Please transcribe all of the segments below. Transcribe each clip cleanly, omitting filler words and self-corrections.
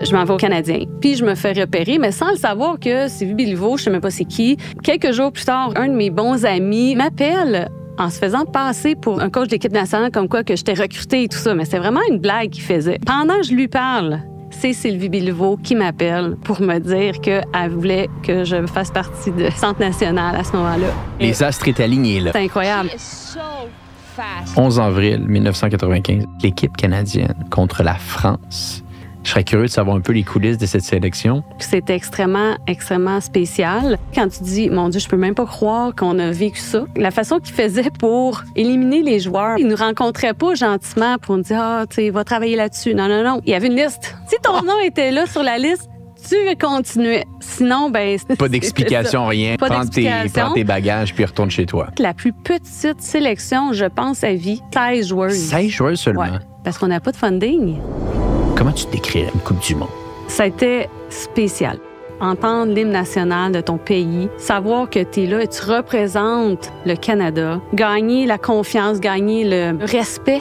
Je m'en vais au Canadien. Puis je me fais repérer, mais sans le savoir que c'est Vivi Béliveau, je sais même pas c'est qui. Quelques jours plus tard, un de mes bons amis m'appelle en se faisant passer pour un coach d'équipe nationale, comme quoi que j'étais recrutée et tout ça. Mais c'est vraiment une blague qu'il faisait. Pendant que je lui parle, c'est Sylvie Béliveau qui m'appelle pour me dire qu'elle voulait que je fasse partie de Centre national à ce moment-là. Les astres étaient alignés, là. C'est incroyable. 11 avril 1995, l'équipe canadienne contre la France. Je serais curieux de savoir un peu les coulisses de cette sélection. C'était extrêmement, extrêmement spécial. Quand tu dis, mon Dieu, je peux même pas croire qu'on a vécu ça. La façon qu'ils faisaient pour éliminer les joueurs, ils nous rencontraient pas gentiment pour nous dire, tu sais, va travailler là-dessus. Non, non, non. Il y avait une liste. Si ton nom était là sur la liste, tu continuais. Sinon, ben pas d'explication, rien. Pas d'explication. Prends tes bagages puis retourne chez toi. La plus petite sélection, je pense, à vie, 16 joueuses. 16 joueuses seulement? Ouais, parce qu'on n'a pas de funding. Comment tu décrirais une Coupe du Monde? Ça a été spécial. Entendre l'hymne national de ton pays, savoir que tu es là et tu représentes le Canada, gagner la confiance, gagner le respect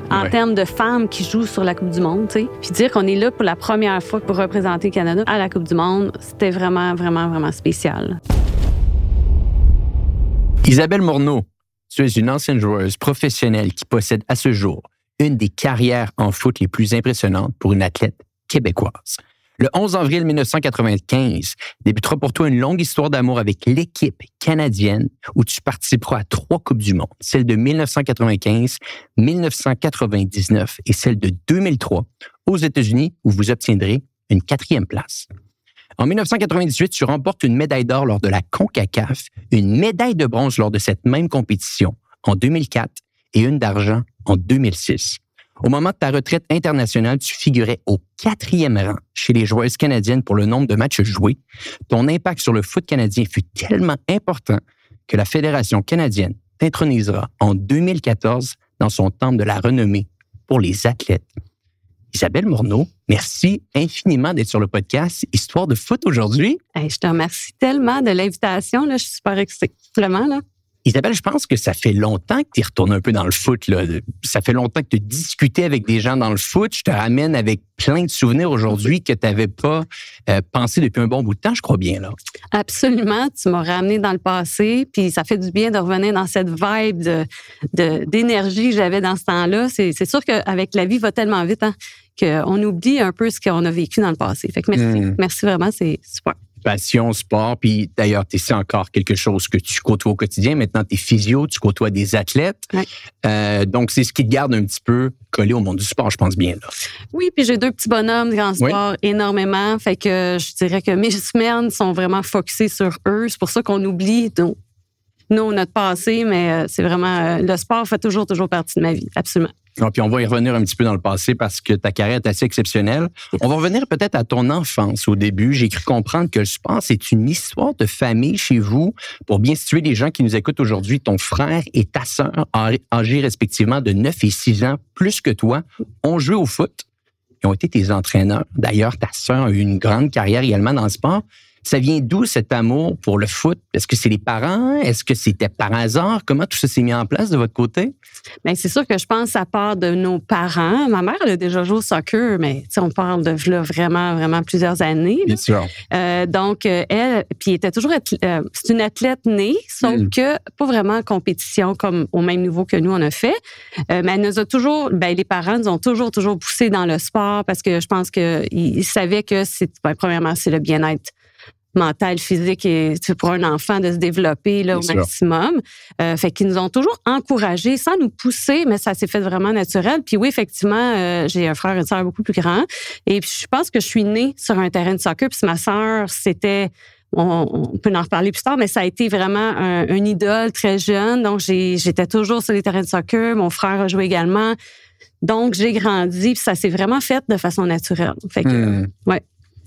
en termes de femmes qui jouent sur la Coupe du Monde, tu sais. Puis dire qu'on est là pour la première fois pour représenter le Canada à la Coupe du Monde, c'était vraiment, vraiment, vraiment spécial. Isabelle Morneau, tu es une ancienne joueuse professionnelle qui possède à ce jour une des carrières en foot les plus impressionnantes pour une athlète québécoise. Le 11 avril 1995 débutera pour toi une longue histoire d'amour avec l'équipe canadienne où tu participeras à 3 Coupes du Monde, celle de 1995, 1999 et celle de 2003 aux États-Unis où vous obtiendrez une 4e place. En 1998, tu remportes une médaille d'or lors de la CONCACAF, une médaille de bronze lors de cette même compétition en 2004 et une d'argent en 2006. Au moment de ta retraite internationale, tu figurais au 4e rang chez les joueuses canadiennes pour le nombre de matchs joués. Ton impact sur le foot canadien fut tellement important que la Fédération canadienne t'intronisera en 2014 dans son temple de la renommée pour les athlètes. Isabelle Morneau, merci infiniment d'être sur le podcast Histoire de foot aujourd'hui. Hey, je te remercie tellement de l'invitation. Là, je suis super excitée. Vraiment, là. Isabelle, je pense que ça fait longtemps que tu es retournée un peu dans le foot, là. Ça fait longtemps que tu discutais avec des gens dans le foot. Je te ramène avec plein de souvenirs aujourd'hui que tu n'avais pas pensé depuis un bon bout de temps, je crois bien, là. Absolument. Tu m'as ramené dans le passé, puis ça fait du bien de revenir dans cette vibe d'énergie que j'avais dans ce temps-là. C'est sûr qu'avec la vie va tellement vite, hein, qu'on oublie un peu ce qu'on a vécu dans le passé. Fait que merci. Merci vraiment, c'est super. Passion, sport, puis d'ailleurs, c'est encore quelque chose que tu côtoies au quotidien. Maintenant, tu es physio, tu côtoies des athlètes. Ouais. Donc, c'est ce qui te garde un petit peu collé au monde du sport, je pense bien, là. Oui, puis j'ai 2 petits bonhommes dans le sport énormément. Fait que je dirais que mes semaines sont vraiment focusées sur eux. C'est pour ça qu'on oublie notre passé, mais c'est vraiment... le sport fait toujours partie de ma vie, absolument. Ah, puis on va y revenir un petit peu dans le passé parce que ta carrière est assez exceptionnelle. On va revenir peut-être à ton enfance au début. J'ai cru comprendre que le sport, c'est une histoire de famille chez vous. Pour bien situer les gens qui nous écoutent aujourd'hui, ton frère et ta sœur, âgés respectivement de 9 et 6 ans, plus que toi, ont joué au foot. Ils ont été tes entraîneurs. D'ailleurs, ta sœur a eu une grande carrière également dans le sport. Ça vient d'où cet amour pour le foot? Est-ce que c'est les parents? Est-ce que c'était par hasard? Comment tout ça s'est mis en place de votre côté? Bien, c'est sûr que je pense que ça part de nos parents. Ma mère, elle a déjà joué au soccer, mais on parle de là, vraiment, vraiment plusieurs années. Bien sûr. Donc, elle, puis elle était toujours... c'est une athlète née, sauf que pas vraiment en compétition comme au même niveau que nous, on a fait. Mais elle nous a toujours... les parents nous ont toujours poussé dans le sport parce que je pense qu'ils savaient que premièrement, c'est le bien-être mental, physique et pour un enfant de se développer là, au maximum. Fait qu'ils nous ont toujours encouragés sans nous pousser, mais ça s'est fait vraiment naturel. Puis oui, effectivement, j'ai un frère et une sœur beaucoup plus grands. Et puis je pense que je suis née sur un terrain de soccer. Puis ma sœur, c'était... On peut en reparler plus tard, mais ça a été vraiment un idole très jeune. Donc, j'étais toujours sur les terrains de soccer. Mon frère a joué également. Donc, j'ai grandi. Puis ça s'est vraiment fait de façon naturelle. Fait que, ouais.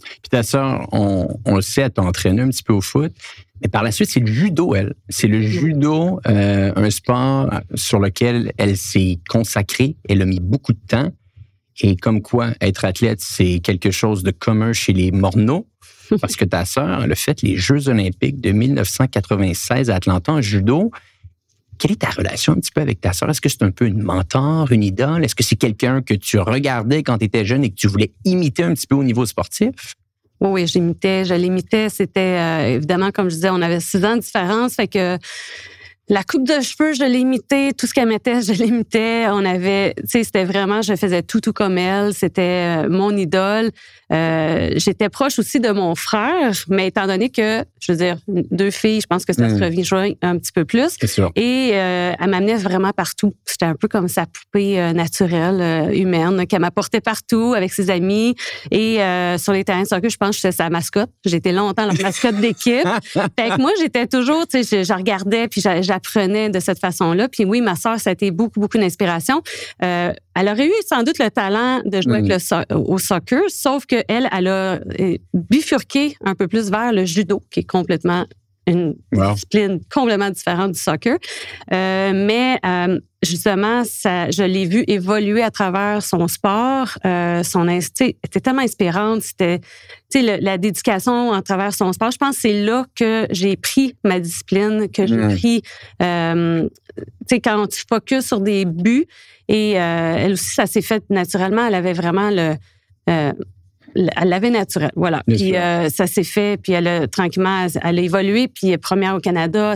Puis ta sœur, on le sait, elle t'a entraîné un petit peu au foot. Mais par la suite, c'est le judo, elle. C'est le judo, un sport sur lequel elle s'est consacrée. Elle a mis beaucoup de temps. Et comme quoi, être athlète, c'est quelque chose de commun chez les Morneau. Parce que ta sœur, elle a fait les Jeux olympiques de 1996 à Atlanta en judo. Quelle est ta relation un petit peu avec ta sœur? Est-ce que c'est un peu une mentor, une idole? Est-ce que c'est quelqu'un que tu regardais quand tu étais jeune et que tu voulais imiter un petit peu au niveau sportif? Oui, je l'imitais. C'était évidemment, comme je disais, on avait 6 ans de différence, fait que la coupe de cheveux, je l'imitais. Tout ce qu'elle mettait, je l'imitais. C'était vraiment, je faisais tout comme elle. C'était mon idole. J'étais proche aussi de mon frère, mais étant donné que, je veux dire, 2 filles, je pense que ça se rejoint un petit peu plus. C'est sûr. Et elle m'amenait vraiment partout. C'était un peu comme sa poupée naturelle, humaine, qu'elle m'apportait partout avec ses amis. Et sur les terrains de soccer, je pense que j'étais sa mascotte. J'étais longtemps la mascotte d'équipe. Fait que moi, j'étais toujours, tu sais, je regardais puis j'apprenais de cette façon-là. Puis oui, ma sœur, ça a été beaucoup d'inspiration. Elle aurait eu sans doute le talent de jouer avec au soccer, sauf que elle a bifurqué un peu plus vers le judo, qui est complètement une discipline complètement différente du soccer. Mais justement, je l'ai vu évoluer à travers son sport. Son instinct était tellement inspirante. C'était, la dédication à travers son sport. Je pense que c'est là que j'ai pris ma discipline, que j'ai pris, quand tu focuses sur des buts. Et elle aussi, ça s'est fait naturellement. Elle avait vraiment elle l'avait naturel, voilà. Puis ça s'est fait, puis tranquillement, elle a évolué, puis première au Canada,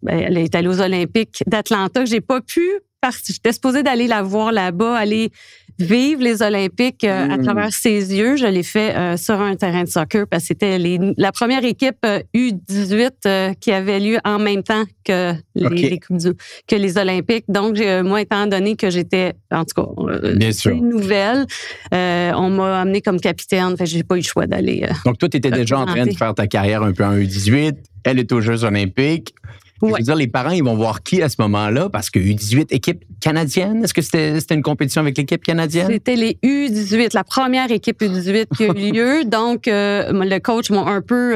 elle est allée aux Olympiques d'Atlanta, que j'ai pas pu partir. J'étais supposée d'aller la voir là-bas, aller vivre les Olympiques à travers ses yeux. Je l'ai fait sur un terrain de soccer parce que c'était la première équipe U18 qui avait lieu en même temps que que les Olympiques. Donc, moi, étant donné que j'étais, en tout cas, nouvelle, on m'a amenée comme capitaine. Fait que j'ai pas eu le choix d'aller. Donc, toi, tu étais déjà en train de faire ta carrière un peu en U18. Elle est aux Jeux Olympiques. Je veux dire, les parents, ils vont voir qui à ce moment-là? Parce que U18, équipe canadienne, est-ce que c'était une compétition avec l'équipe canadienne? C'était les U18, la première équipe U18 qui a eu lieu. Donc, le coach m'a un peu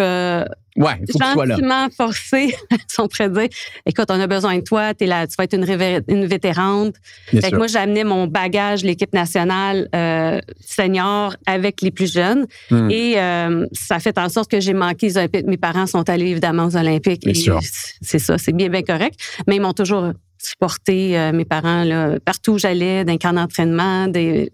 il faut gentiment forcé, si on pourrait dire. Écoute, on a besoin de toi, t'es là, tu vas être une vétérante. Fait que moi, j'amenais mon bagage, l'équipe nationale senior avec les plus jeunes. Et ça a fait en sorte que j'ai manqué les Olympiques. Mes parents sont allés évidemment aux Olympiques. Bien sûr. C'est ça, c'est bien correct. Mais ils m'ont toujours supporté, mes parents, là, partout où j'allais, dans les camps d'entraînement, des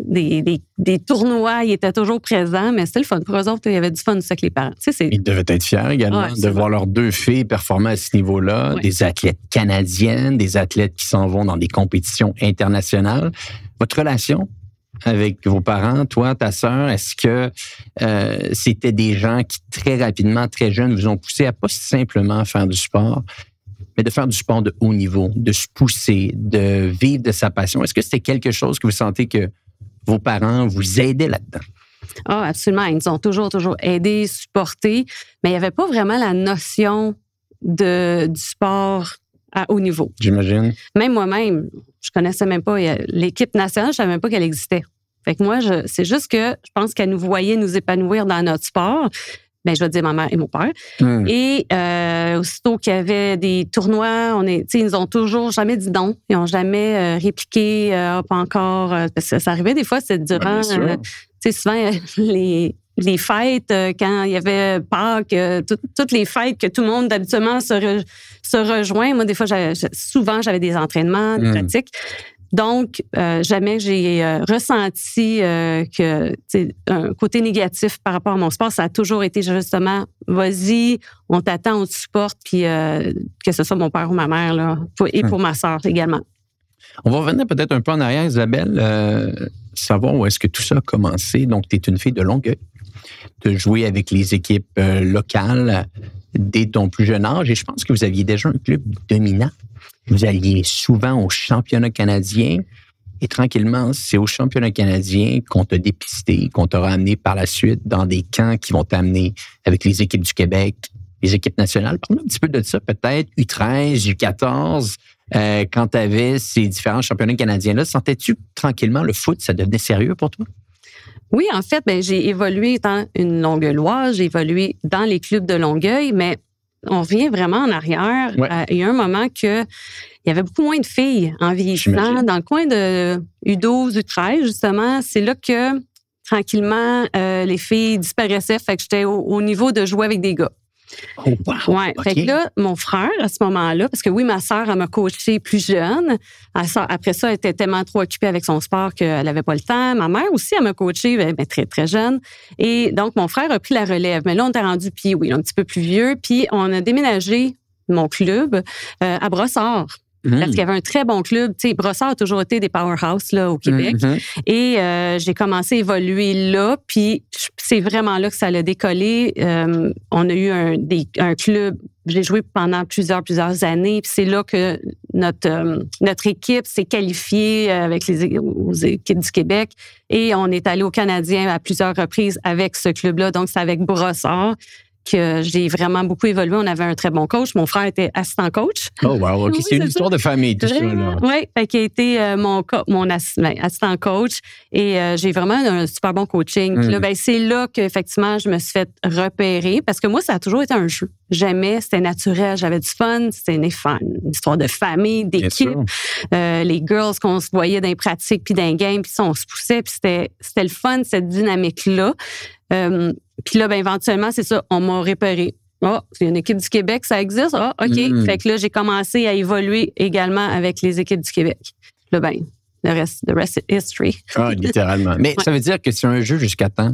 tournois, ils étaient toujours présents, mais c'était le fun. Pour eux autres, il y avait du fun aussi avec les parents. Ils devaient être fiers également de voir leurs 2 filles performer à ce niveau-là, des athlètes canadiennes, des athlètes qui s'en vont dans des compétitions internationales. Votre relation avec vos parents, toi, ta sœur, est-ce que c'était des gens qui, très rapidement, très jeunes, vous ont poussé à pas simplement faire du sport, mais de faire du sport de haut niveau, de se pousser, de vivre de sa passion? Est-ce que c'était quelque chose que vous sentez que vos parents vous aidaient là-dedans? Ah, absolument. Ils nous ont toujours aidés, supportés, mais il n'y avait pas vraiment la notion du sport à haut niveau. J'imagine. Même moi-même, je connaissais même pas l'équipe nationale, je savais même pas qu'elle existait. Fait que moi, c'est juste que je pense qu'elle nous voyait nous épanouir dans notre sport. Ben, je vais dire ma mère et mon père. Et aussitôt qu'il y avait des tournois, ils nous ont toujours jamais dit non. Ils n'ont jamais répliqué, pas encore. Parce que ça arrivait des fois, c'est durant, souvent les fêtes, quand il y avait Pâques, toutes les fêtes que tout le monde habituellement se rejoint. Moi, des fois, souvent, j'avais des entraînements, des pratiques. Donc, jamais j'ai ressenti que un côté négatif par rapport à mon sport. Ça a toujours été justement, vas-y, on t'attend, on te supporte, puis que ce soit mon père ou ma mère, là, et pour ma sœur également. On va revenir peut-être un peu en arrière, Isabelle, savoir où est-ce que tout ça a commencé. Donc, tu es une fille de Longueuil. Tu as joué avec les équipes locales dès ton plus jeune âge, et je pense que vous aviez déjà un club dominant. Vous alliez souvent au championnat canadien et tranquillement, c'est au championnat canadien qu'on t'a dépisté, qu'on t'aura amené par la suite dans des camps qui vont t'amener avec les équipes du Québec, les équipes nationales. Parle-nous un petit peu de ça, peut-être, U13, U14, quand tu avais ces différents championnats canadiens-là. Sentais-tu tranquillement le foot, ça devenait sérieux pour toi? Oui, en fait, j'ai évolué étant une Longueuilloise, j'ai évolué dans les clubs de Longueuil, mais on revient vraiment en arrière. Il y a un moment que il y avait beaucoup moins de filles en vieillissant. Dans le coin de U12, U13, justement, c'est là que, tranquillement, les filles disparaissaient. Fait que j'étais au niveau de jouer avec des gars. Oh, wow. Ouais. OK. Fait que là, mon frère, à ce moment-là, parce que oui, ma sœur, elle m'a coachée plus jeune. Après ça, elle était tellement trop occupée avec son sport qu'elle n'avait pas le temps. Ma mère aussi, elle m'a coachée très, très jeune. Et donc, mon frère a pris la relève. Mais là, on était rendu, puis oui, un petit peu plus vieux. Puis, on a déménagé mon club à Brossard. Parce qu'il y avait un très bon club. Tu sais, Brossard a toujours été des powerhouses là, au Québec. Et j'ai commencé à évoluer là. Puis c'est vraiment là que ça a décollé. On a eu un club. J'ai joué pendant plusieurs années. Puis c'est là que notre équipe s'est qualifiée avec aux équipes du Québec. Et on est allé au Canadien à plusieurs reprises avec ce club-là. Donc, c'est avec Brossard que j'ai vraiment beaucoup évolué. On avait un très bon coach. Mon frère était assistant coach. Oh, wow. OK, Oui, c'est une histoire de famille, tout vraiment, ça. Oui, qui a été mon assistant coach. Et j'ai vraiment un super bon coaching. Puis là, c'est là qu'effectivement, je me suis fait repérer. Parce que moi, ça a toujours été un jeu. J'aimais, c'était naturel, j'avais du fun. C'était une histoire de famille, d'équipe. Les girls qu'on se voyait dans les pratiques puis dans les games, puis on se poussait. Puis c'était le fun, cette dynamique-là. Puis là, éventuellement, c'est ça, on m'a repéré. C'est une équipe du Québec, ça existe? OK. Fait que là, j'ai commencé à évoluer également avec les équipes du Québec. Là, the rest is history. Littéralement. Mais ça veut dire que c'est un jeu jusqu'à quand?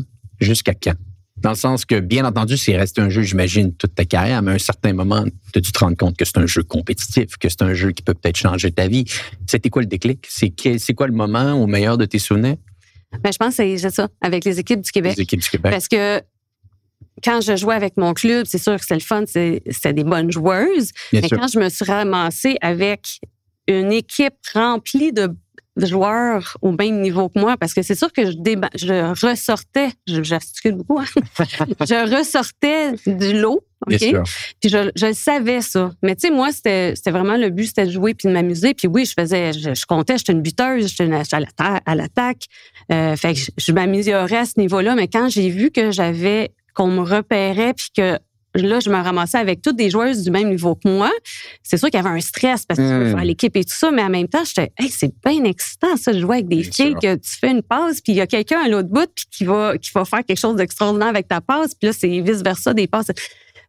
Dans le sens que, bien entendu, c'est resté un jeu, j'imagine, toute ta carrière, mais à un certain moment, tu as dû te rendre compte que c'est un jeu compétitif, que c'est un jeu qui peut peut-être changer ta vie. C'était quoi le déclic? C'est quoi le moment au meilleur de tes souvenirs? Je pense que c'est ça, avec les équipes du Québec. Les équipes du Québec. Parce que quand je jouais avec mon club, c'est sûr que c'était le fun, c'était des bonnes joueuses. Mais quand je me suis ramassée avec une équipe remplie de joueurs au même niveau que moi, parce que c'est sûr que je ressortais, j'articule beaucoup, je ressortais du lot, OK? Puis je savais ça. Mais tu sais, moi, c'était vraiment le but, c'était de jouer puis de m'amuser. Puis oui, je comptais, j'étais une buteuse, j'étais à l'attaque. Fait que je m'améliorais à ce niveau-là. Mais quand j'ai vu qu'on me repérait puis que là, je me ramassais avec toutes des joueuses du même niveau que moi. C'est sûr qu'il y avait un stress parce que tu veux faire l'équipe et tout ça, mais en même temps, j'étais, c'est bien excitant, ça, de jouer avec des filles, que tu fais une passe, puis il y a quelqu'un à l'autre bout puis qui va faire quelque chose d'extraordinaire avec ta passe, puis là, c'est vice-versa des passes.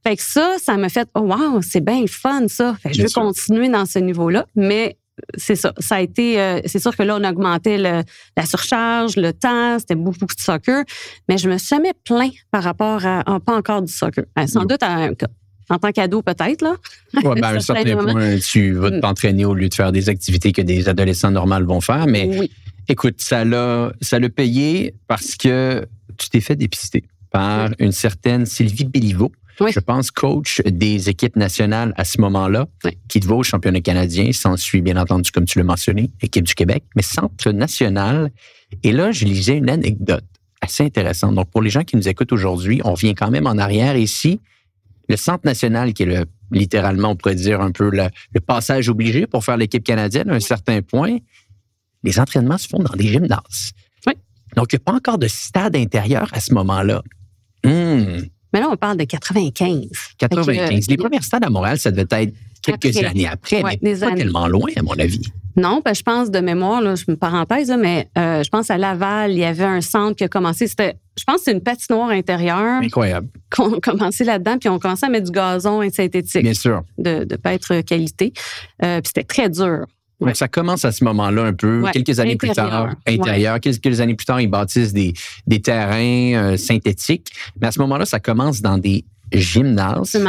Fait que ça m'a fait, oh wow, c'est bien le fun, ça. Fait que je veux continuer dans ce niveau-là, mais c'est ça. Ça a été, c'est sûr que là, on augmentait la surcharge, le temps, c'était beaucoup de soccer, mais je me suis jamais plaint par rapport à pas encore du soccer. Sans doute en tant qu'ado, peut-être, là. Oui, à un certain point, tu vas t'entraîner au lieu de faire des activités que des adolescents normaux vont faire, mais écoute, ça l'a payé parce que tu t'es fait dépister par une certaine Sylvie Béliveau. Je pense, coach des équipes nationales à ce moment-là, qui te va au championnat canadien, s'ensuit, bien entendu, comme tu l'as mentionné, équipe du Québec, mais centre national. Et là, je lisais une anecdote assez intéressante. Donc, pour les gens qui nous écoutent aujourd'hui, on revient quand même en arrière ici. Le centre national, qui est littéralement, on pourrait dire un peu le passage obligé pour faire l'équipe canadienne à un certain point, les entraînements se font dans des gymnases. Donc, il n'y a pas encore de stade intérieur à ce moment-là. Mais là, on parle de 95. 95. Les premiers stades à Montréal, ça devait être quelques années après, mais pas tellement loin, à mon avis. Non, je pense de mémoire, là, je me parenthèse, là, mais je pense à Laval, il y avait un centre qui a commencé. Je pense que c'est une patinoire intérieure. Incroyable. Qu'on a commencé là-dedans, puis on commençait à mettre du gazon synthétique. Bien sûr. De pêtre qualité. Puis c'était très dur. Donc, ça commence à ce moment-là un peu, quelques années plus tard, intérieur. Quelques années plus tard, ils bâtissent des terrains synthétiques. Mais à ce moment-là, ça commence dans des gymnases.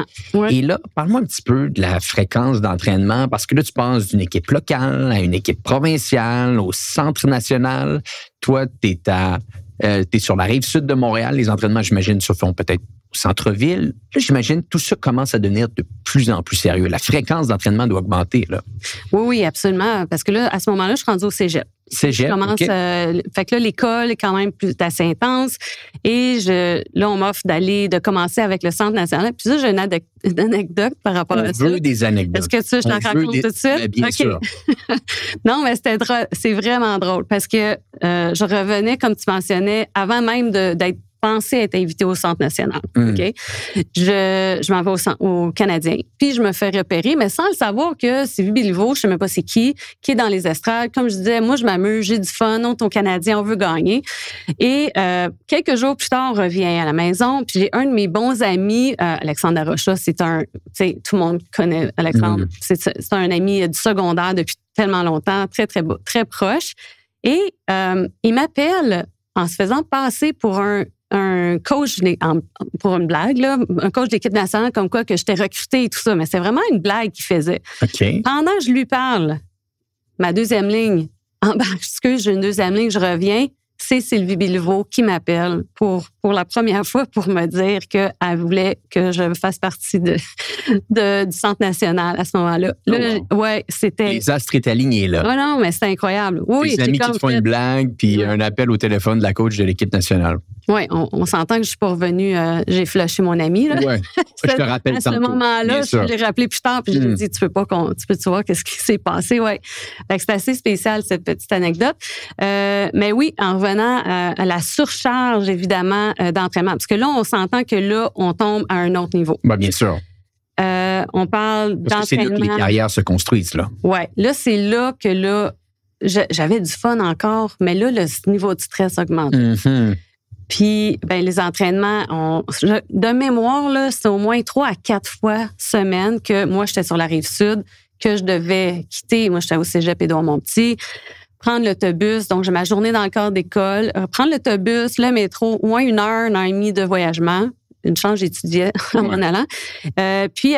Et là, parle-moi un petit peu de la fréquence d'entraînement, parce que là, tu passes d'une équipe locale à une équipe provinciale, au centre national. Toi, t'es sur la rive sud de Montréal. Les entraînements, j'imagine, se font peut-être au centre-ville. Là, j'imagine, tout ça commence à devenir de plus en plus sérieux. La fréquence d'entraînement doit augmenter, là. Oui, absolument. Parce que là, à ce moment-là, je suis rendue au cégep. Cégep, je commence, fait que là, l'école est quand même assez intense. Et là, on m'offre de commencer avec le Centre national. Puis ça, j'ai une anecdote par rapport à ça. On veut des anecdotes. Est-ce que tu veux que je t'en raconte tout de suite? Bien sûr. Non, mais c'est vraiment drôle parce que je revenais, comme tu mentionnais, avant même d'être pensé être invitée au Centre national. OK? Je m'en vais au Canadien. Puis je me fais repérer, mais sans le savoir que c'est Vuby Béliveau, je sais même pas c'est qui est dans les estrades. Comme je disais, moi, je m'amuse, j'ai du fun, on est au Canadien, on veut gagner. Et quelques jours plus tard, on revient à la maison, puis j'ai un de mes bons amis, Alexandre Darocha, c'est un, tu sais, tout le monde connaît Alexandre. C'est un ami du secondaire depuis tellement longtemps, très, très, très proche. Et il m'appelle en se faisant passer pour un coach, pour une blague, là, un coach d'équipe nationale, comme quoi que j'étais recrutée et tout ça. Mais c'est vraiment une blague qu'il faisait. Okay. Pendant que je lui parle, ma deuxième ligne, excuse, j'ai une deuxième ligne, je reviens, c'est Sylvie Béliveau qui m'appelle pour la première fois pour me dire qu'elle voulait que je fasse partie du Centre national à ce moment-là. Ouais, c'était... Les astres étaient alignés, là. Oh non, mais c'était incroyable. Oui, les amis qui te font une blague, puis un appel au téléphone de la coach de l'équipe nationale. Oui, on s'entend que je suis pas revenue, j'ai flushé mon ami. Là. Ouais. Je te rappelle à ce moment-là, je l'ai rappelé plus tard, puis je lui ai dit, tu peux-tu voir qu'est-ce qui s'est passé? Ouais. C'est assez spécial, cette petite anecdote. Mais oui, en revenant à la surcharge, évidemment, d'entraînement. Parce que là, on s'entend que là, on tombe à un autre niveau. Ben, bien sûr. On parle d'entraînement. Parce que c'est là que les carrières se construisent, là. Oui. Là, c'est là que là, j'avais du fun encore, mais là, le niveau de stress augmente. Puis, ben, les entraînements, de mémoire, là, c'est au moins 3 à 4 fois semaine que moi, j'étais sur la Rive-Sud, que je devais quitter. Moi, j'étais au cégep Édouard-Montpetit, prendre l'autobus. Donc, j'ai ma journée dans le corps d'école. Prendre l'autobus, le métro, au moins 1 heure et demie de voyagement. Une chance, j'étudiais en m'en allant. Puis,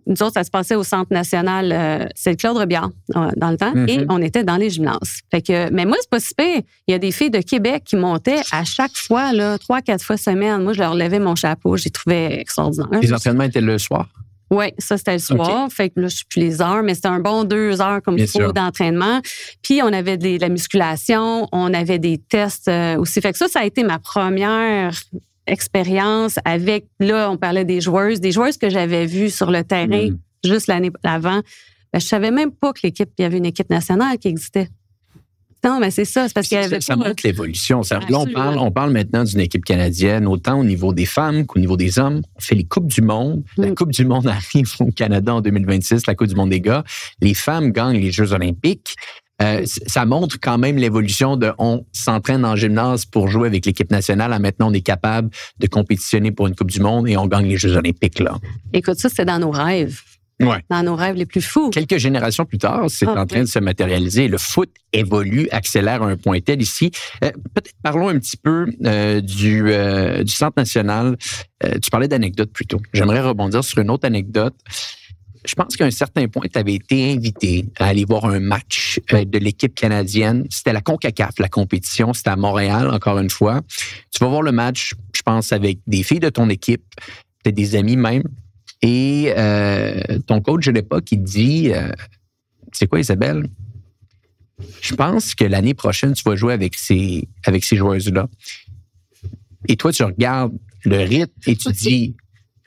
nous autres, ça se passait au Centre national, c'est le Claude Robillard, dans le temps, et on était dans les gymnases. Fait que, mais moi, c'est pas si pire. Il y a des filles de Québec qui montaient à chaque fois, 3-4 fois semaine. Moi, je leur levais mon chapeau. Je les trouvais extraordinaires. Les entraînements étaient le soir? Oui, ça, c'était le soir. Okay. Fait que là, je ne sais plus les heures, mais c'était un bon 2 heures comme il faut d'entraînement. Puis, on avait de la musculation, on avait des tests aussi. Fait que ça a été ma première expérience avec, là, on parlait des joueuses que j'avais vues sur le terrain juste l'année avant. Ben, je savais même pas que il y avait une équipe nationale qui existait. Non, mais c'est ça. C'est parce qu'il y avait ça montre l'évolution. Là, on parle maintenant d'une équipe canadienne, autant au niveau des femmes qu'au niveau des hommes. On fait les Coupes du monde. La Coupe du monde arrive au Canada en 2026, la Coupe du monde des gars. Les femmes gagnent les Jeux olympiques. Ça montre quand même l'évolution de on s'entraîne en gymnase pour jouer avec l'équipe nationale. À maintenant, on est capable de compétitionner pour une Coupe du monde et on gagne les Jeux olympiques, là. Écoute, ça, c'est dans nos rêves. Ouais. Dans nos rêves les plus fous. Quelques générations plus tard, c'est en train de se matérialiser. Le foot évolue, accélère à un point tel ici. Peut-être parlons un petit peu du Centre national. Tu parlais d'anecdotes plus tôt. J'aimerais rebondir sur une autre anecdote. Je pense qu'à un certain point, tu avais été invité à aller voir un match de l'équipe canadienne. C'était la CONCACAF, la compétition. C'était à Montréal, encore une fois. Tu vas voir le match, je pense, avec des filles de ton équipe, peut-être des amis même. Et ton coach de l'époque, il dit, c'est quoi Isabelle? Je pense que l'année prochaine, tu vas jouer avec ces joueuses-là. Et toi, tu regardes le rythme et tu dis,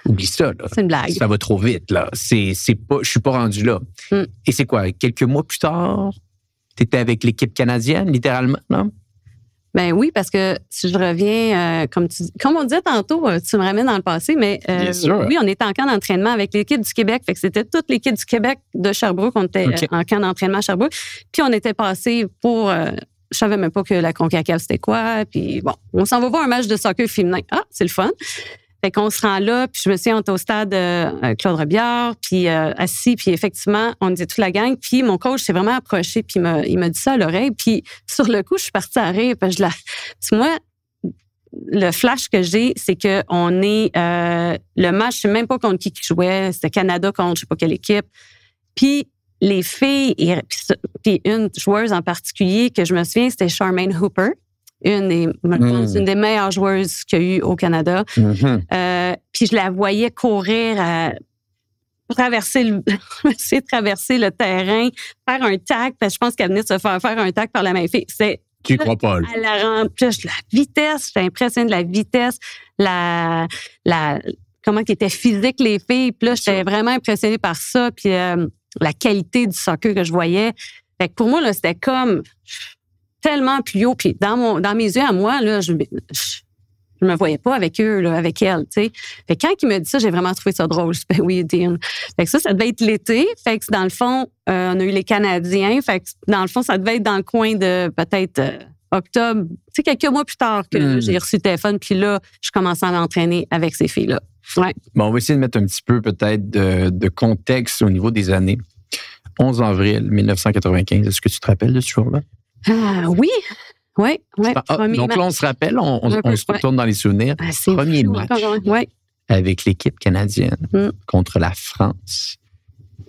oublie ça, là. C'est une blague. Ça va trop vite, là. Je suis pas rendu là. Et c'est quoi? Quelques mois plus tard, tu étais avec l'équipe canadienne, littéralement, non? Ben oui, parce que si je reviens, comme on disait tantôt, tu me ramènes dans le passé, mais oui, on était en camp d'entraînement avec l'équipe du Québec. Fait que c'était toute l'équipe du Québec de Sherbrooke. On était en camp d'entraînement à Sherbrooke. Puis on était passé pour... je savais même pas que la CONCACAF, c'était quoi. Puis bon, on s'en va voir un match de soccer féminin. Ah, c'est le fun. Fait qu'on se rend là, puis je me souviens, on était au stade Claude Robillard, puis assis, puis effectivement, on était toute la gang, puis mon coach s'est vraiment approché, puis il m'a dit ça à l'oreille, puis sur le coup, je suis partie à rire, parce que moi, le flash que j'ai, c'est que on est le match, je sais même pas contre qui jouait, c'était Canada contre je sais pas quelle équipe, puis les filles, puis une joueuse en particulier que je me souviens, c'était Charmaine Hooper. Une des meilleures joueuses qu'il y a eu au Canada. Puis je la voyais courir, traverser le terrain, faire un tac, parce que je pense qu'elle venait de se faire un tac par la même fille. Tu crois pas, là? Elle la rend, la vitesse, j'étais impressionnée de la vitesse, comment était physique les filles. Puis là, j'étais vraiment impressionnée par ça, puis la qualité du soccer que je voyais. Fait que pour moi, là, c'était comme... tellement plus haut. Puis dans mes yeux à moi, là, je Je me voyais pas avec eux, là, avec elle, tu sais. Fait que quand il me dit ça, j'ai vraiment trouvé ça drôle. Je fais, oui, Dean. Fait que ça devait être l'été. Fait que dans le fond, on a eu les Canadiens. Fait que dans le fond, ça devait être dans le coin de peut-être octobre. Tu sais, quelques mois plus tard que j'ai reçu le téléphone. Puis là, je commençais à m'entraîner avec ces filles-là. Ouais. Bon, on va essayer de mettre un petit peu peut-être de contexte au niveau des années. 11 avril 1995. Est-ce que tu te rappelles de ce jour-là? Oui. Oui. Donc là, on se rappelle, on se retourne dans les souvenirs. Premier match avec l'équipe canadienne contre la France.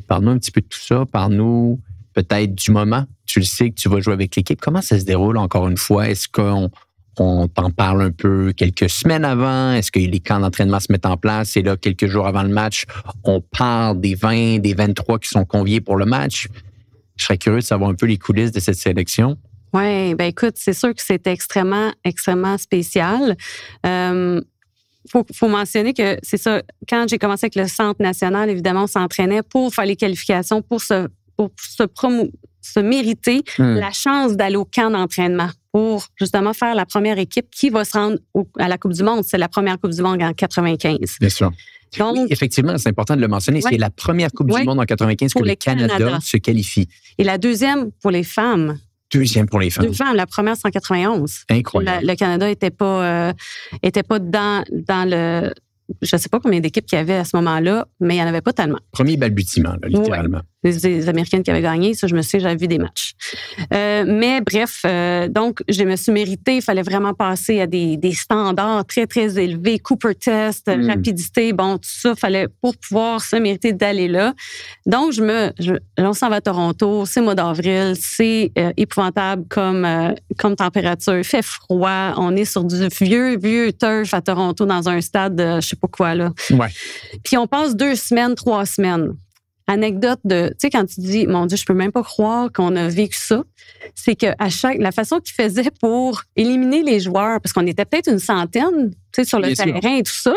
Parle-nous un petit peu de tout ça. Parle-nous peut-être du moment. Tu le sais que tu vas jouer avec l'équipe. Comment ça se déroule encore une fois? Est-ce qu'on t'en parle un peu quelques semaines avant? Est-ce que les camps d'entraînement se mettent en place? Et là, quelques jours avant le match, on parle des 20, des 23 qui sont conviés pour le match. Je serais curieux de savoir un peu les coulisses de cette sélection. Oui, ben écoute, c'est sûr que c'était extrêmement, extrêmement spécial. Faut mentionner que c'est ça, quand j'ai commencé avec le Centre national, évidemment, on s'entraînait pour faire les qualifications, pour se mériter la chance d'aller au camp d'entraînement, pour justement faire la première équipe qui va se rendre à la Coupe du Monde. C'est la première Coupe du Monde en 95. Bien sûr. Donc, oui, effectivement, c'est important de le mentionner. C'est la première Coupe du Monde en 95 que le Canada se qualifie. Et la deuxième pour les femmes. Deuxième pour les femmes. La première, c'est en 91. Incroyable. Le Canada était pas dans le... Je ne sais pas combien d'équipes qu'il y avait à ce moment-là, mais il n'y en avait pas tellement. Premier balbutiement, là, littéralement. Ouais. Les Américaines qui avaient gagné, ça, je me souviens, j'avais vu des matchs. Mais bref, donc, je me suis méritée. Il fallait vraiment passer à des standards très, très élevés. Cooper test, rapidité, bon, tout ça, fallait pour pouvoir se mériter d'aller là. Donc, on s'en va à Toronto, c'est mois d'avril, c'est épouvantable comme température. Il fait froid, on est sur du vieux turf à Toronto dans un stade de je sais pas quoi, là. Ouais. Puis on passe 2 semaines, 3 semaines. Anecdote de, tu sais, quand tu dis, mon Dieu, je peux même pas croire qu'on a vécu ça, c'est que la façon qu'ils faisaient pour éliminer les joueurs, parce qu'on était peut-être une centaine, tu sais, sur le terrain et tout ça,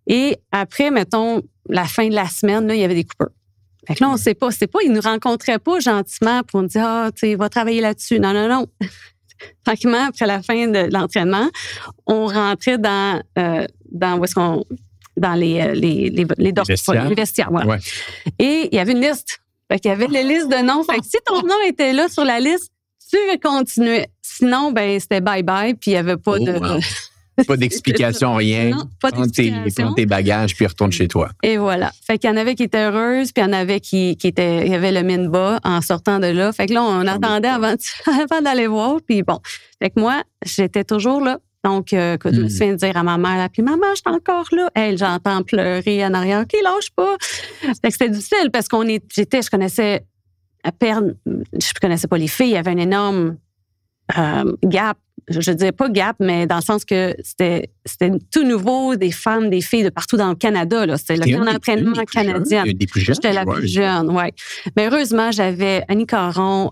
et après, mettons, la fin de la semaine, là, il y avait des coupeurs. Fait que là, on sait pas, ils nous rencontraient pas gentiment pour nous dire, tu sais, va travailler là-dessus. Non. Tranquillement, après la fin de l'entraînement, on rentrait dans où est-ce qu'on dans les vestiaires, voilà. Ouais. Et il y avait une liste. Fait qu'il y avait la liste de noms. Fait que si ton nom était là sur la liste, tu continuais. Sinon, ben c'était bye-bye, puis il n'y avait pas de... Wow. Pas d'explication, rien. Non, pas d'explication. Prends tes bagages, puis retourne chez toi. Et voilà. Fait qu'il y en avait qui étaient heureuses, puis il y en avait qui y avait le mine bas en sortant de là. Fait que là, on attendait avant d'aller voir, puis bon. Fait que moi, j'étais toujours là. Donc, je me souviens de dire à ma mère, là, puis maman, je suis encore là. Elle, j'entends pleurer en arrière. OK, lâche pas. Fait que c'était difficile parce je connaissais à peine, je connaissais pas les filles. Il y avait un énorme gap. Je dirais pas gap, mais dans le sens que c'était tout nouveau, des femmes, des filles de partout dans le Canada. Là. C'était le camp d'entraînement canadien. Des plus jeunes. J'étais la plus jeune, oui. Mais heureusement, j'avais Annie Caron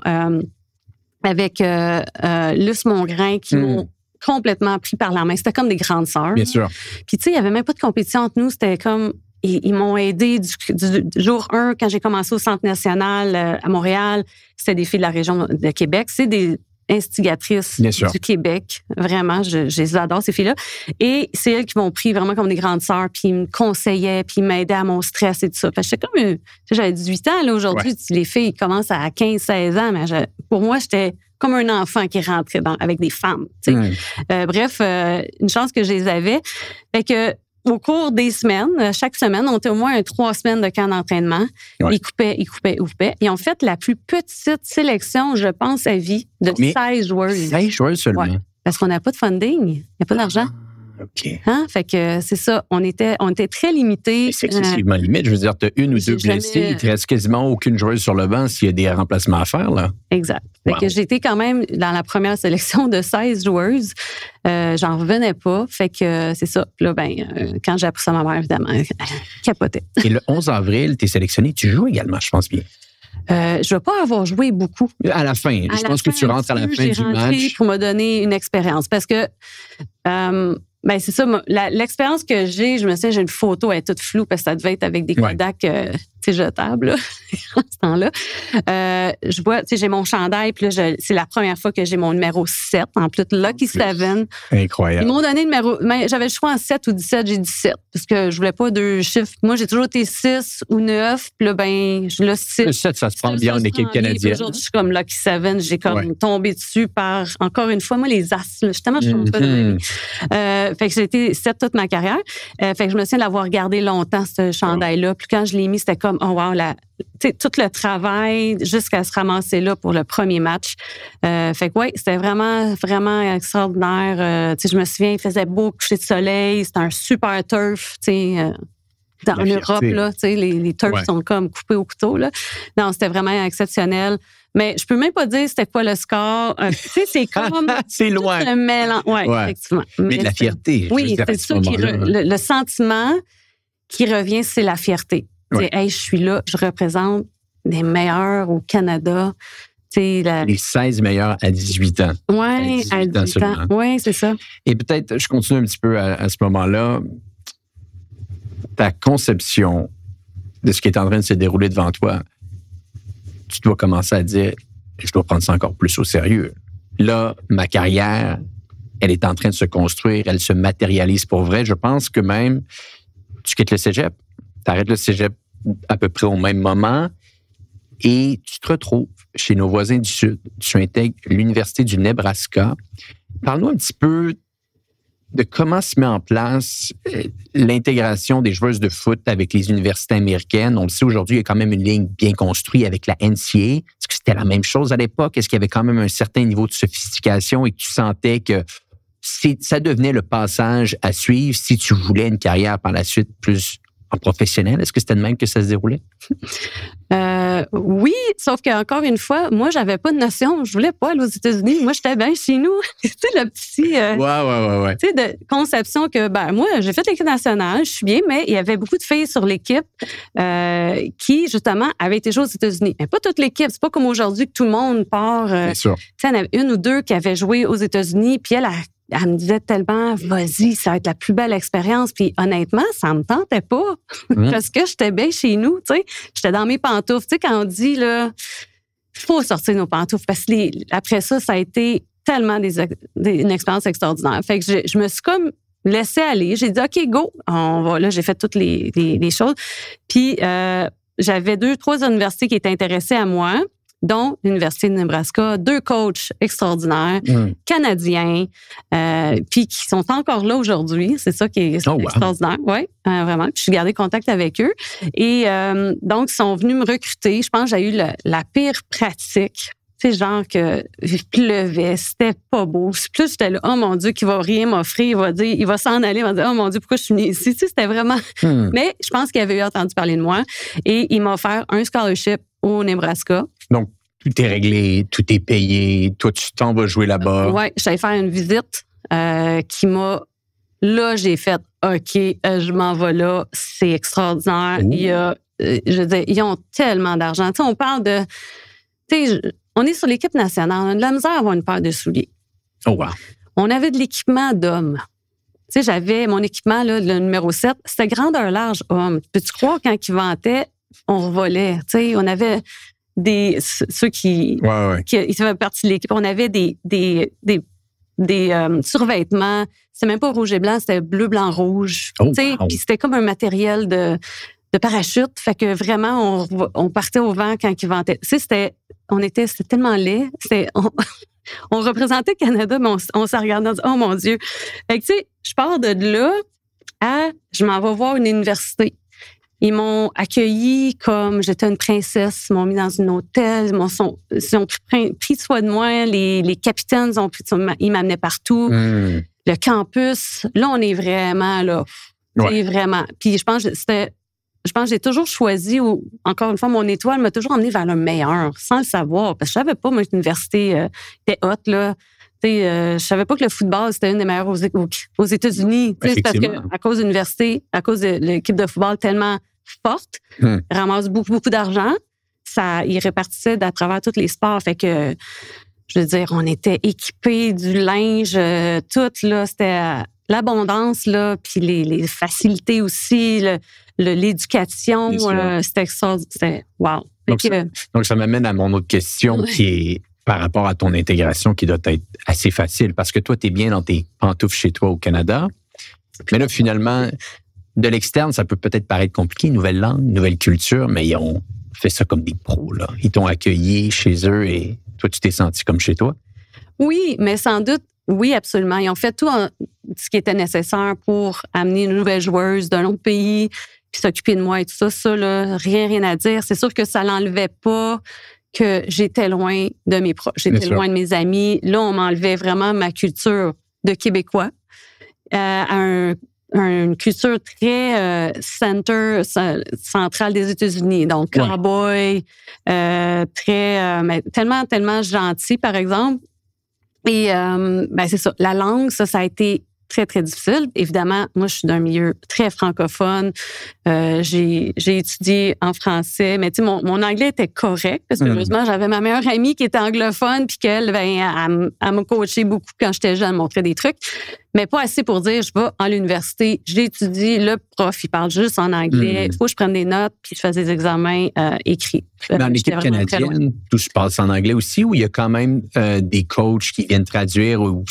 avec Luce Mongrain qui m'ont complètement pris par la main. C'était comme des grandes sœurs. Bien sûr. Puis, tu sais, il n'y avait même pas de compétition entre nous. C'était comme... Ils m'ont aidé du jour 1, quand j'ai commencé au Centre national à Montréal. C'était des filles de la région de Québec. C'est des instigatrices du Québec. Vraiment, je les adore, ces filles-là. Et c'est elles qui m'ont pris vraiment comme des grandes sœurs, puis ils me conseillaient, puis ils m'aidaient à mon stress et tout ça. Fait que j'étais comme... J'avais 18 ans, là, aujourd'hui. Ouais. Les filles commencent à 15-16 ans, mais pour moi, j'étais comme un enfant qui rentrait avec des femmes. Bref, une chance que je les avais. Fait que au cours des semaines, chaque semaine, on était au moins 3 semaines de camp d'entraînement. Ouais. Ils coupaient. Ils ont fait la plus petite sélection, je pense, à vie, de 16 joueurs. 16 joueurs seulement? Ouais. Parce qu'on n'a pas de funding, il n'y a pas d'argent. OK. Hein? Fait que c'est ça, on était très limités. C'est excessivement limite. Je veux dire, tu as 1 ou 2 blessés, il ne te reste quasiment aucune joueuse sur le banc s'il y a des remplacements à faire, là. Exact. Fait que j'étais quand même dans la première sélection de 16 joueuses. J'en revenais pas. Fait que c'est ça. Puis là, quand j'ai appris ça à ma mère, évidemment, elle capotait. Et le 11 avril, tu es sélectionné. Tu joues également, je pense bien. Je ne vais pas avoir joué beaucoup. À la fin. Je pense que tu rentres à la fin du match. Pour me donner une expérience. Parce que... c'est ça, l'expérience que j'ai, je me sais, j'ai une photo, elle est toute floue parce que ça devait être avec des Kodak, c'est jetable, là, en ce temps-là. Je vois, tu sais, j'ai mon chandail, puis là, c'est la première fois que j'ai mon numéro 7, en plus, Lucky 7. Incroyable. Ils m'ont donné le numéro, mais j'avais le choix en 7 ou 17, j'ai dit 7, parce que je voulais pas 2 chiffres. Moi, j'ai toujours été 6 ou 9, puis là, le 6. Le 7, ça se prend bien en équipe canadienne. Aujourd'hui, je suis comme Lucky 7, j'ai comme tombé dessus par, encore une fois, moi, les as, là, justement, je tombe pas de fait que j'ai été 7 toute ma carrière. Fait que je me souviens de l'avoir gardé longtemps, ce chandail-là. Puis quand je l'ai mis, c'était comme, oh wow, tout le travail jusqu'à se ramasser là pour le premier match. Fait que c'était vraiment, vraiment extraordinaire. Je me souviens, il faisait beau coucher de soleil. C'était un super turf, en Europe, là, les turfs sont comme coupés au couteau, là. Non, c'était vraiment exceptionnel. Mais je peux même pas dire c'était quoi le score. C'est comme... c'est loin. Le mélange. Ouais, effectivement. Mais de la fierté. Oui, c'est ça. Le sentiment qui revient, c'est la fierté. Hey, je suis là, je représente les meilleurs au Canada. Les 16 meilleurs à 18 ans. Oui, à 18 ans. Oui, c'est ça. Et peut-être, je continue un petit peu à ce moment-là. Ta conception de ce qui est en train de se dérouler devant toi, tu dois commencer à dire, je dois prendre ça encore plus au sérieux. Là, ma carrière, elle est en train de se construire, elle se matérialise pour vrai. Je pense que même, tu quittes le cégep, tu arrêtes le cégep à peu près au même moment et tu te retrouves chez nos voisins du Sud. Tu intègres l'Université du Nebraska. Parle-nous un petit peu de comment se met en place l'intégration des joueuses de foot avec les universités américaines. On le sait aujourd'hui, il y a quand même une ligne bien construite avec la NCAA. Est-ce que c'était la même chose à l'époque? Est-ce qu'il y avait quand même un certain niveau de sophistication et que tu sentais que ça devenait le passage à suivre si tu voulais une carrière par la suite plus en professionnel? Est-ce que c'était de même que ça se déroulait? Oui, sauf qu'encore une fois, moi, j'avais pas de notion. Je voulais pas aller aux États-Unis. Moi, j'étais bien chez nous. Tu sais, le petit... Ouais. Tu sais, de conception que, moi, j'ai fait l'équipe nationale, je suis bien, mais il y avait beaucoup de filles sur l'équipe qui, justement, avaient été jouées aux États-Unis. Mais pas toute l'équipe. C'est pas comme aujourd'hui que tout le monde part. Bien sûr. Tu sais, il y en avait une ou deux qui avaient joué aux États-Unis, puis elle me disait tellement, vas-y, ça va être la plus belle expérience. Puis honnêtement, ça me tentait pas parce que j'étais bien chez nous, tu sais. J'étais dans mes pantoufles. Tu sais, quand on dit, là, il faut sortir nos pantoufles parce que après ça, ça a été tellement une expérience extraordinaire. Fait que je me suis comme laissée aller. J'ai dit, OK, go, on va. Là, j'ai fait toutes les choses. Puis, j'avais 2-3 universités qui étaient intéressées à moi, dont l'Université de Nebraska, 2 coachs extraordinaires, canadiens, puis qui sont encore là aujourd'hui. C'est ça qui est extraordinaire. Oui, vraiment. Puis je suis gardé contact avec eux. Et donc, ils sont venus me recruter. Je pense que j'ai eu la pire pratique. Tu sais, genre que il pleuvait, c'était pas beau. Plus j'étais là, oh mon Dieu, qu'il va rien m'offrir, il va s'en aller, il va dire, oh mon Dieu, pourquoi je suis venue ici? Tu sais, c'était vraiment... Mais je pense qu'il avait eu entendu parler de moi. Et il m'a offert un scholarship au Nebraska. Donc, tout est réglé, tout est payé. Toi, tu t'en vas jouer là-bas. Oui, j'allais faire une visite qui m'a... Là, j'ai fait, OK, je m'en vais là. C'est extraordinaire. Je veux dire, ils ont tellement d'argent. Tu sais, on parle de... Tu sais, on est sur l'équipe nationale. On a de la misère à avoir une paire de souliers. Oh, wow. On avait de l'équipement d'hommes. Tu sais, j'avais mon équipement, là, le numéro 7. C'était grandeur large homme. Peux-tu croire, quand ils vantaient, on revolait. Tu sais, on avait... ceux qui faisaient partie de l'équipe, on avait des survêtements. C'était même pas rouge et blanc, c'était bleu, blanc, rouge. Puis c'était comme un matériel de parachute. Fait que vraiment, on partait au vent quand ils vantaient. Tu sais, c'était tellement laid. On représentait le Canada, mais on s'en regardait en disant, oh mon Dieu. Fait que tu sais, je pars de là je m'en vais voir une université. Ils m'ont accueilli comme j'étais une princesse. Ils m'ont mis dans un hôtel. Ils ont pris soin de moi. Les capitaines ils m'amenaient partout. Le campus, là, on est vraiment là. C'est vraiment. Puis je pense que j'ai toujours choisi, encore une fois, mon étoile m'a toujours emmené vers le meilleur, sans le savoir. Parce que je savais pas, moi, que l'université était haute, là. Je savais pas que le football, c'était une des meilleures aux États-Unis. C'est parce que à cause de l'université, à cause de l'équipe de football tellement forte, ramasse beaucoup, beaucoup d'argent, ils répartissaient à travers tous les sports. Fait que, je veux dire, on était équipés du linge, tout, là, c'était l'abondance, là, puis les facilités aussi, l'éducation, c'était extraordinaire. C'était wow. Donc, ça m'amène à mon autre question qui est par rapport à ton intégration qui doit être assez facile parce que toi, tu es bien dans tes pantoufles chez toi au Canada. Mais là, finalement, de l'externe, ça peut peut-être paraître compliqué. Nouvelle langue, nouvelle culture, mais ils ont fait ça comme des pros, là. Ils t'ont accueilli chez eux et toi, tu t'es senti comme chez toi? Oui, mais sans doute, oui, absolument. Ils ont fait tout ce qui était nécessaire pour amener une nouvelle joueuse d'un autre pays puis s'occuper de moi et tout ça. Ça, là, rien à dire. C'est sûr que ça l'enlevait pas que j'étais loin de mes proches, j'étais loin de mes amis. Là, on m'enlevait vraiment ma culture de Québécois à une culture très centrale des États-Unis. Donc, cowboy, tellement gentil, par exemple. Et c'est ça. La langue, ça a été très, très difficile. Évidemment, moi, je suis d'un milieu très francophone. J'ai étudié en français, mais tu sais, mon anglais était correct parce que heureusement, j'avais ma meilleure amie qui était anglophone puis qu'elle, elle m'a coaché beaucoup quand j'étais jeune, montrer des trucs, mais pas assez pour dire, je vais à l'université, j'étudie, le prof, il parle juste en anglais, il faut que je prenne des notes puis je fasse des examens écrits. Dans l'équipe canadienne, tout se passe en anglais aussi ou il y a quand même des coachs qui viennent traduire ou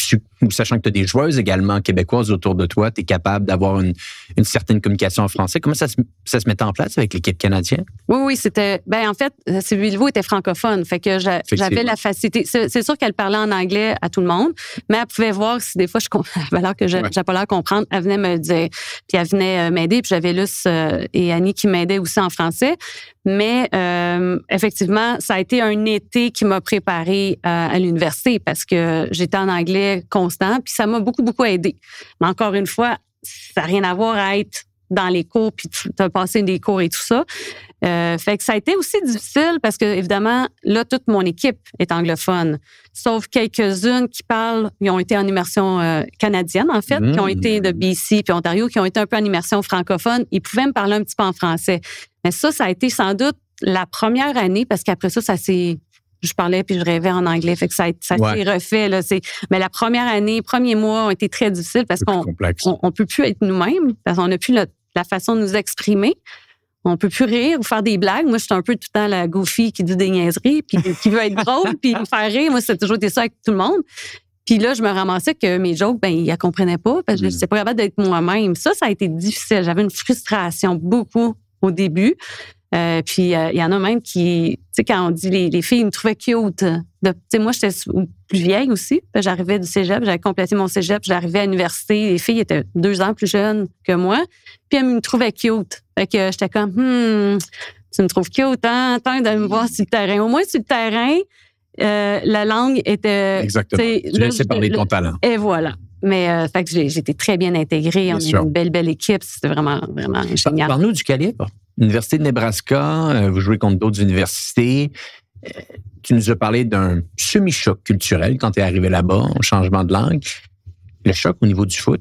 sachant que tu as des joueuses également québécoises autour de toi, tu es capable d'avoir une certaine communication en français. Comment ça se met en place avec l'équipe canadienne? Oui, c'était... en fait, Sylvie Leveau était francophone, fait que j'avais la facilité. C'est sûr qu'elle parlait en anglais à tout le monde, mais elle pouvait voir si des fois alors que j'avais pas l'air de comprendre, elle venait me dire, puis elle venait m'aider, puis j'avais Luce et Annie qui m'aidaient aussi en français. Mais effectivement, ça a été un été qui m'a préparée à l'université parce que j'étais en anglais constant, puis ça m'a beaucoup, beaucoup aidé. Mais encore une fois, ça n'a rien à voir à être dans les cours, puis tu as passé des cours et tout ça. Fait que ça a été aussi difficile parce que, évidemment, là, toute mon équipe est anglophone. Sauf quelques-unes qui parlent, ils ont été en immersion canadienne, en fait, qui ont été de BC puis Ontario, qui ont été un peu en immersion francophone. Ils pouvaient me parler un petit peu en français. Mais ça a été sans doute la première année parce qu'après ça je parlais puis je rêvais en anglais. Fait que ça s'est refait, là. Mais la première année, premiers mois ont été très difficiles parce qu'on peut plus être nous-mêmes, parce qu'on n'a plus la façon de nous exprimer. On peut plus rire ou faire des blagues. Moi, je suis un peu tout le temps la goofy qui dit des niaiseries puis qui veut être drôle puis me faire rire. Moi, c'est toujours été ça avec tout le monde. Puis là, je me ramassais que mes jokes, ils la comprenaient pas parce que je n'étais pas capable d'être moi-même. Ça a été difficile. J'avais une frustration beaucoup au début. Puis il y en a même qui, tu sais, quand on dit les filles, ils me trouvaient cute. Tu sais, moi, j'étais plus vieille aussi. J'arrivais du cégep, j'avais complété mon cégep, j'arrivais à l'université. Les filles étaient 2 ans plus jeunes que moi. Puis elles me trouvaient cute. Fait que j'étais comme, tu me trouves cute, hein? Attends de me voir sur le terrain. Au moins, sur le terrain, la langue était... Exactement. Tu laissais parler ton talent. Et voilà. Mais fait que j'étais très bien intégrée. On a une belle équipe. C'était vraiment, vraiment génial. Parle-nous du calibre. Université de Nebraska, vous jouez contre d'autres universités. Tu nous as parlé d'un semi-choc culturel quand tu es arrivé là-bas, un changement de langue. Le choc au niveau du foot,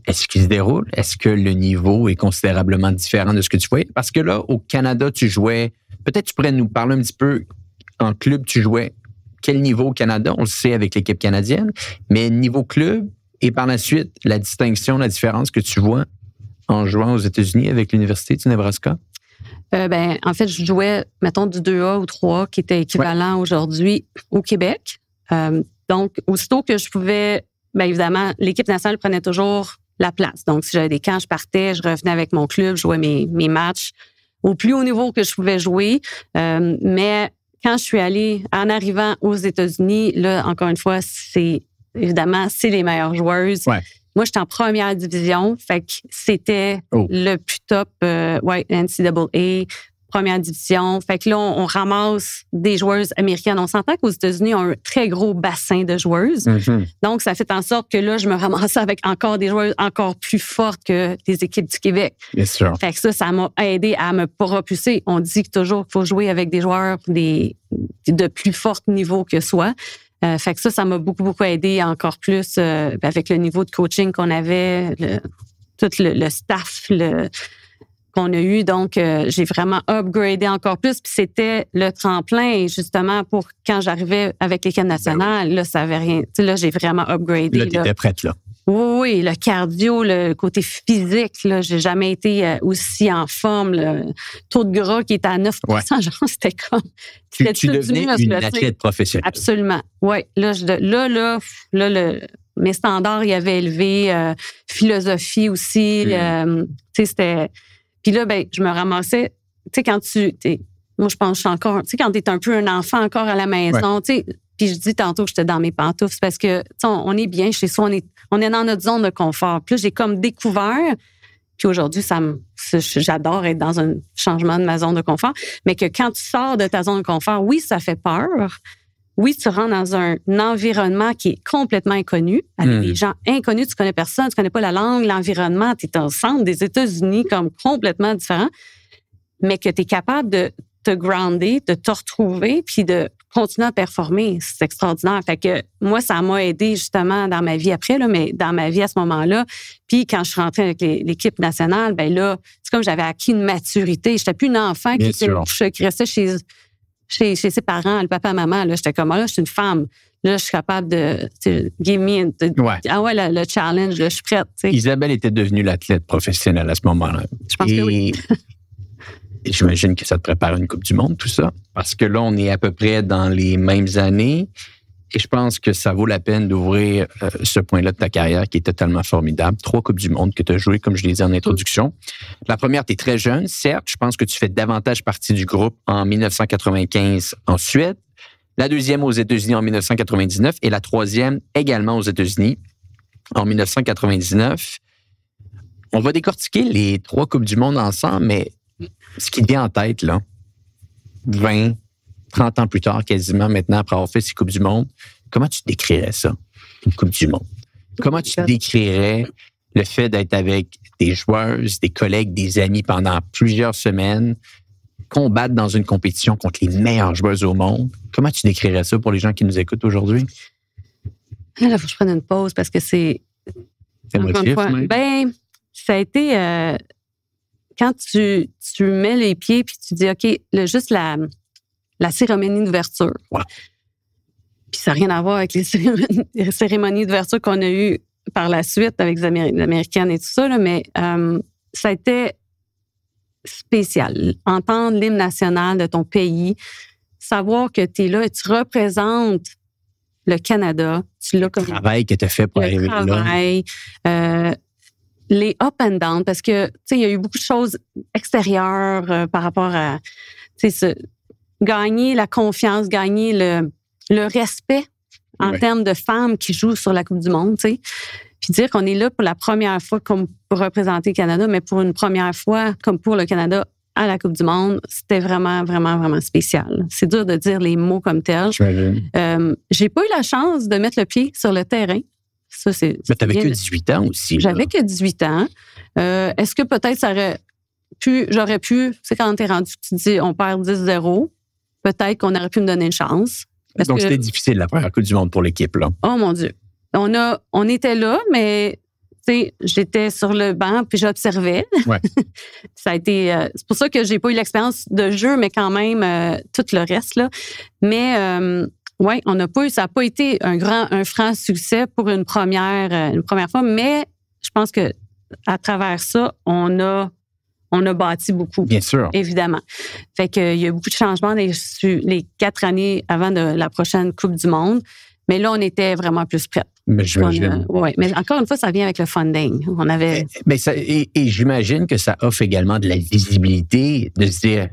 est-ce qu'il se déroule? Est-ce que le niveau est considérablement différent de ce que tu voyais? Parce que là, au Canada, tu jouais... Peut-être tu pourrais nous parler un petit peu. En club, tu jouais quel niveau au Canada? On le sait avec l'équipe canadienne. Mais niveau club, et par la suite, la distinction, la différence que tu vois en jouant aux États-Unis avec l'Université du Nebraska? En fait, je jouais, mettons, du 2A ou 3 qui était équivalent aujourd'hui au Québec. Donc, aussitôt que je pouvais, évidemment, l'équipe nationale prenait toujours la place. Donc, si j'avais des camps, je partais, je revenais avec mon club, je jouais mes matchs au plus haut niveau que je pouvais jouer. Mais quand je suis allée, en arrivant aux États-Unis, là, encore une fois, c'est les meilleures joueuses. Ouais. Moi, j'étais en première division, fait que c'était le plus top, NCAA, première division. Fait que là, on ramasse des joueuses américaines. On s'entend qu'aux États-Unis, on a un très gros bassin de joueuses. Mm-hmm. Donc, ça fait en sorte que là, je me ramassais avec encore des joueuses encore plus fortes que les équipes du Québec. Bien sûr. Fait que ça m'a aidé à me propulser. On dit toujours qu'il faut jouer avec des joueurs de plus fort niveau que soi. Fait que ça m'a beaucoup, beaucoup aidé encore plus avec le niveau de coaching qu'on avait, tout le staff qu'on a eu. Donc, j'ai vraiment upgradé encore plus. Puis c'était le tremplin, justement, pour quand j'arrivais avec l'équipe nationale. Là, ça avait rien. Tu sais, là, j'ai vraiment upgradé. Là, tu étais prête, là. Oui, le cardio, le côté physique, là, j'ai jamais été aussi en forme. Le taux de gras qui était à 9 genre, c'était comme... Tu devenais une athlète professionnelle. Absolument. Oui. Là, mes standards, ils avaient élevé. Philosophie aussi. Tu sais, c'était... Puis là, ben, je me ramassais... Tu sais, quand moi, je pense que je suis encore... Tu sais, quand t'es un peu un enfant encore à la maison, tu sais... Puis je dis tantôt que j'étais dans mes pantoufles, c'est parce que on est bien chez soi, on est dans notre zone de confort. Puis là, j'ai comme découvert, puis aujourd'hui, j'adore être dans un changement de ma zone de confort, mais que quand tu sors de ta zone de confort, oui, ça fait peur. Oui, tu rentres dans un environnement qui est complètement inconnu, avec des gens inconnus, tu connais personne, tu connais pas la langue, l'environnement, tu es au centre des États-Unis comme complètement différent, mais que tu es capable de te grounder, de te retrouver, puis de continuer à performer. C'est extraordinaire. Fait que moi, ça m'a aidé justement dans ma vie après, là, mais dans ma vie à ce moment-là. Puis quand je suis rentrée avec l'équipe nationale, ben là, c'est comme j'avais acquis une maturité. J'étais plus une enfant qui restait chez ses parents, le papa, maman. Là, j'étais comme, là, je suis une femme. Là, je suis capable de give me le challenge. Là, je suis prête. T'sais. Isabelle était devenue l'athlète professionnelle à ce moment-là. Je pense que oui. Et j'imagine que ça te prépare une Coupe du Monde, tout ça. Parce que là, on est à peu près dans les mêmes années. Et je pense que ça vaut la peine d'ouvrir ce point-là de ta carrière qui est totalement formidable. 3 Coupes du Monde que tu as jouées, comme je l'ai dit en introduction. La première, tu es très jeune, certes. Je pense que tu fais davantage partie du groupe en 1995 en Suède. La deuxième aux États-Unis en 1999. Et la troisième également aux États-Unis en 1999. On va décortiquer les 3 Coupes du Monde ensemble, mais ce qui te vient en tête, là, 20, 30 ans plus tard, quasiment maintenant, après avoir fait ces Coupes du Monde, comment tu décrirais ça, une Coupe du Monde? Comment tu décrirais le fait d'être avec des joueuses, des collègues, des amis pendant plusieurs semaines, combattre dans une compétition contre les meilleures joueuses au monde? Comment tu décrirais ça pour les gens qui nous écoutent aujourd'hui? Là, il faut que je prenne une pause parce que c'est... émotif, ben, ça a été... quand tu mets les pieds puis tu dis, OK, juste la cérémonie d'ouverture. Ouais. Puis ça n'a rien à voir avec les cérémonies d'ouverture qu'on a eues par la suite avec les Américaines et tout ça, là, mais ça a été spécial. Entendre l'hymne national de ton pays, savoir que tu es là et tu représentes le Canada. Tu l'as comme le travail que tu as fait pour arriver là. Les up and down, parce que, tu sais, il y a eu beaucoup de choses extérieures par rapport à, tu sais, gagner la confiance, gagner le respect en termes de femmes qui jouent sur la Coupe du Monde, tu sais. Puis dire qu'on est là pour la première fois comme pour représenter le Canada, mais pour une première fois comme pour le Canada à la Coupe du Monde, c'était vraiment, vraiment, vraiment spécial. C'est dur de dire les mots comme tels. J'ai pas eu la chance de mettre le pied sur le terrain. Ça, mais tu n'avais que 18 ans aussi. J'avais que 18 ans. Est-ce que peut-être j'aurais pu, tu sais, quand tu es rendu, tu te dis, on perd 10-0, peut-être qu'on aurait pu me donner une chance. Donc, c'était difficile, la première Coupe du Monde pour l'équipe, là. Oh mon Dieu. On était là, mais tu sais, j'étais sur le banc puis j'observais. Ouais. Ça a été... c'est pour ça que j'ai pas eu l'expérience de jeu, mais quand même, tout le reste, là. Mais... oui, ça n'a pas été un franc succès pour une première fois, mais je pense que à travers ça, on a bâti beaucoup. Bien sûr. Évidemment. Fait qu'il y a beaucoup de changements les 4 années avant de la prochaine Coupe du Monde, mais là, on était vraiment plus prêts. Mais j'imagine. Oui, mais encore une fois, ça vient avec le funding. On avait... et j'imagine que ça offre également de la visibilité, de se dire,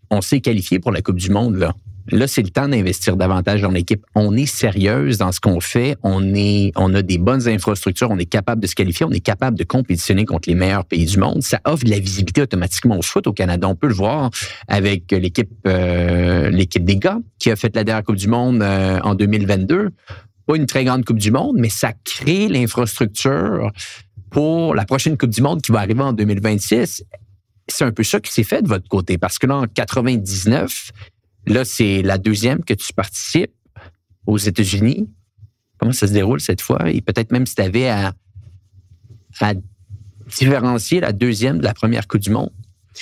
on s'est qualifié pour la Coupe du Monde, là. Là, c'est le temps d'investir davantage dans l'équipe. On est sérieuse dans ce qu'on fait. On a des bonnes infrastructures. On est capable de se qualifier. On est capable de compétitionner contre les meilleurs pays du monde. Ça offre de la visibilité automatiquement au foot au Canada. On peut le voir avec l'équipe des gars qui a fait la dernière Coupe du Monde en 2022. Pas une très grande Coupe du Monde, mais ça crée l'infrastructure pour la prochaine Coupe du Monde qui va arriver en 2026. C'est un peu ça qui s'est fait de votre côté. Parce que là, en 99... Là, c'est la deuxième que tu participes aux États-Unis. Comment ça se déroule cette fois? Et peut-être même si tu avais à différencier la deuxième de la première Coupe du Monde.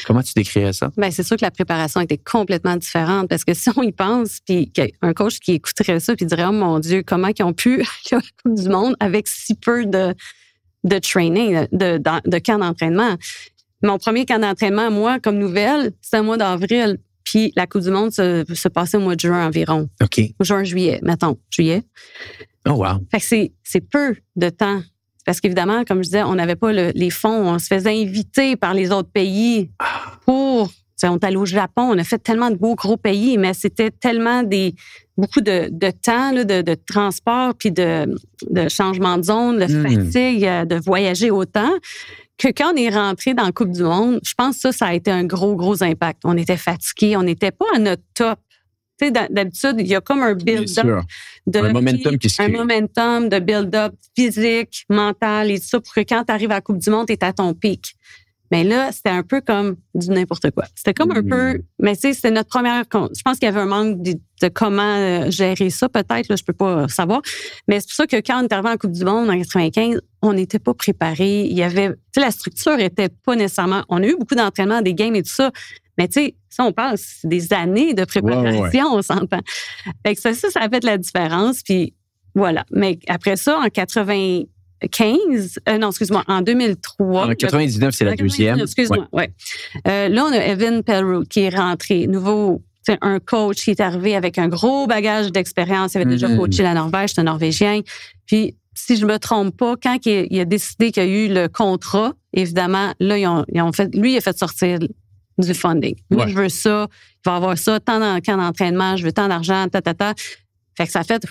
Comment tu décrirais ça? Ben, c'est sûr que la préparation était complètement différente parce que si on y pense, puis un coach qui écouterait ça puis dirait, oh mon Dieu, comment ils ont pu aller à la Coupe du Monde avec si peu de training, de camp d'entraînement. Mon premier camp d'entraînement, moi, comme nouvelle, c'était au mois d'avril. Puis la Coupe du Monde se passait au mois de juin environ. OK. Juin-juillet, mettons, juillet. Oh wow. Fait que c'est peu de temps. Parce qu'évidemment, comme je disais, on n'avait pas les fonds. On se faisait inviter par les autres pays pour... On est allé au Japon, on a fait tellement de beaux gros pays, mais c'était tellement beaucoup de temps, là, de transport, puis de changement de zone, de fatigue, de voyager autant, que quand on est rentré dans la Coupe du Monde, je pense que ça a été un gros impact. On était fatigués, on n'était pas à notre top. Tu sais, d'habitude, il y a comme un build-up. Un momentum qui se crée. Un momentum de build-up physique, mental et tout ça pour que quand tu arrives à la Coupe du Monde, tu es à ton pic. Mais là, c'était un peu comme du n'importe quoi. C'était comme un peu... Mais tu sais, c'était notre première... Je pense qu'il y avait un manque de comment gérer ça, peut-être. Là, je peux pas savoir. Mais c'est pour ça que quand on est arrivé en Coupe du Monde en 95, on n'était pas préparés. Il y avait... Tu sais, la structure était pas nécessairement... On a eu beaucoup d'entraînement, des games et tout ça. Mais tu sais, ça, on parle, c'est des années de préparation, on s'entend. Fait que ça a fait la différence. Puis voilà. Mais après ça, en 2003. En 99, c'est la deuxième. Excuse-moi, ouais. Là, on a Evan Pelleroux qui est rentré. Nouveau, un coach qui est arrivé avec un gros bagage d'expérience. Il avait déjà coaché la Norvège, c'est un Norvégien. Puis, si je me trompe pas, quand il a décidé qu'il y a eu le contrat, évidemment, là, ils ont fait, lui, il a fait sortir du funding. Moi, je veux ça, il va avoir ça, tant dans le camp d'entraînement, je veux tant d'argent, Fait que ça fait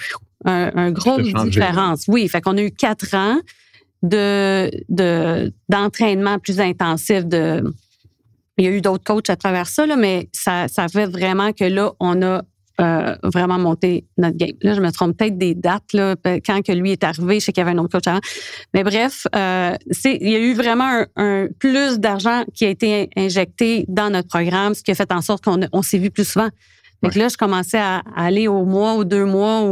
un gros différence. Oui, fait qu'on a eu 4 ans d'entraînement plus intensif. Il y a eu d'autres coachs à travers ça, là, mais ça fait vraiment que là, on a vraiment monté notre game. Là, je me trompe peut-être des dates. Là, quand que lui est arrivé, je sais qu'il y avait un autre coach avant. Mais bref, il y a eu vraiment un plus d'argent qui a été injecté dans notre programme, ce qui a fait en sorte qu'on s'est vu plus souvent. Fait que là, je commençais à aller au mois ou 2 mois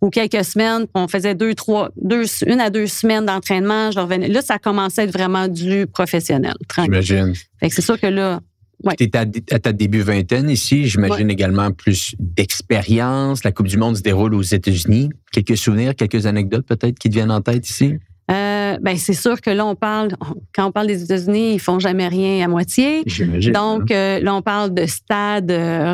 ou quelques semaines. On faisait 1 à 2 semaines d'entraînement. Je revenais. Là, ça commençait à être vraiment du professionnel. J'imagine. Fait que c'est sûr que là... Ouais. Tu es à ta début vingtaine ici. J'imagine également plus d'expérience. La Coupe du Monde se déroule aux États-Unis. Quelques souvenirs, quelques anecdotes peut-être qui te viennent en tête ici? C'est sûr que là, quand on parle des États-Unis, ils font jamais rien à moitié. J'imagine. Donc, là, on parle de stades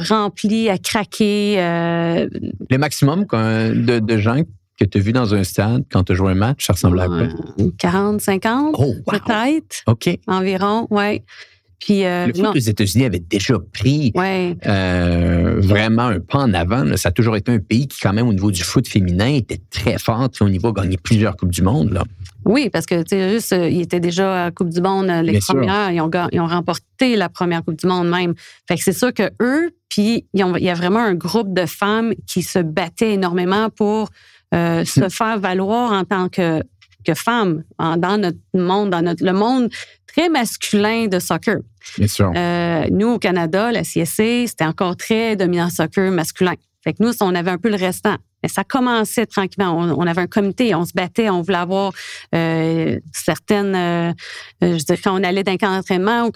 remplis à craquer. Le maximum de gens que tu as vu dans un stade quand tu as joué un match, ça ressemblait à quoi? 40, 50, peut-être. OK. Environ, oui. Puis, le foot aux États-Unis avait déjà pris vraiment un pas en avant. Là. Ça a toujours été un pays qui, quand même, au niveau du foot féminin, était très fort. Au niveau de gagner plusieurs Coupes du Monde. Là. Oui, parce que ils étaient déjà à Coupe du Monde, les premières. Ils ont remporté la première Coupe du Monde même. Fait que c'est sûr que eux, puis il y a vraiment un groupe de femmes qui se battaient énormément pour se faire valoir en tant que femmes dans notre monde, le monde très masculin de soccer. Bien sûr. Nous, au Canada, la CSC, c'était encore très dominant soccer masculin. Fait que nous, on avait un peu le restant. Mais ça commençait tranquillement. On avait un comité, on se battait, on voulait avoir certaines... je dirais, quand on allait dans un camp d'entraînement ou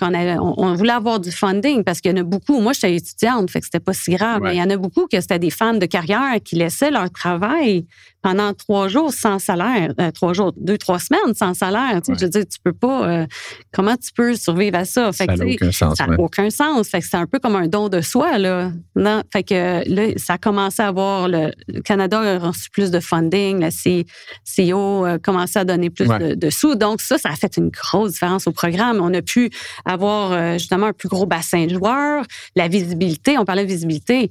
on voulait avoir du funding parce qu'il y en a beaucoup. Moi, j'étais étudiante, fait que c'était pas si grave. Mais il y en a beaucoup que c'était des femmes de carrière qui laissaient leur travail pendant 3 jours sans salaire. 3 jours, 2-3 semaines sans salaire. Je veux dire, tu peux pas... comment tu peux survivre à ça? Fait ça n'a aucun sens. Ça n'a aucun sens. Fait que c'est un peu comme un don de soi, là. Non? Fait que là, ça a commencé à avoir... Le Canada a reçu plus de funding. La CEO a commencé à donner plus de sous. Donc, ça a fait une grosse différence au programme. On a pu avoir justement un plus gros bassin de joueurs, la visibilité. On parlait de visibilité.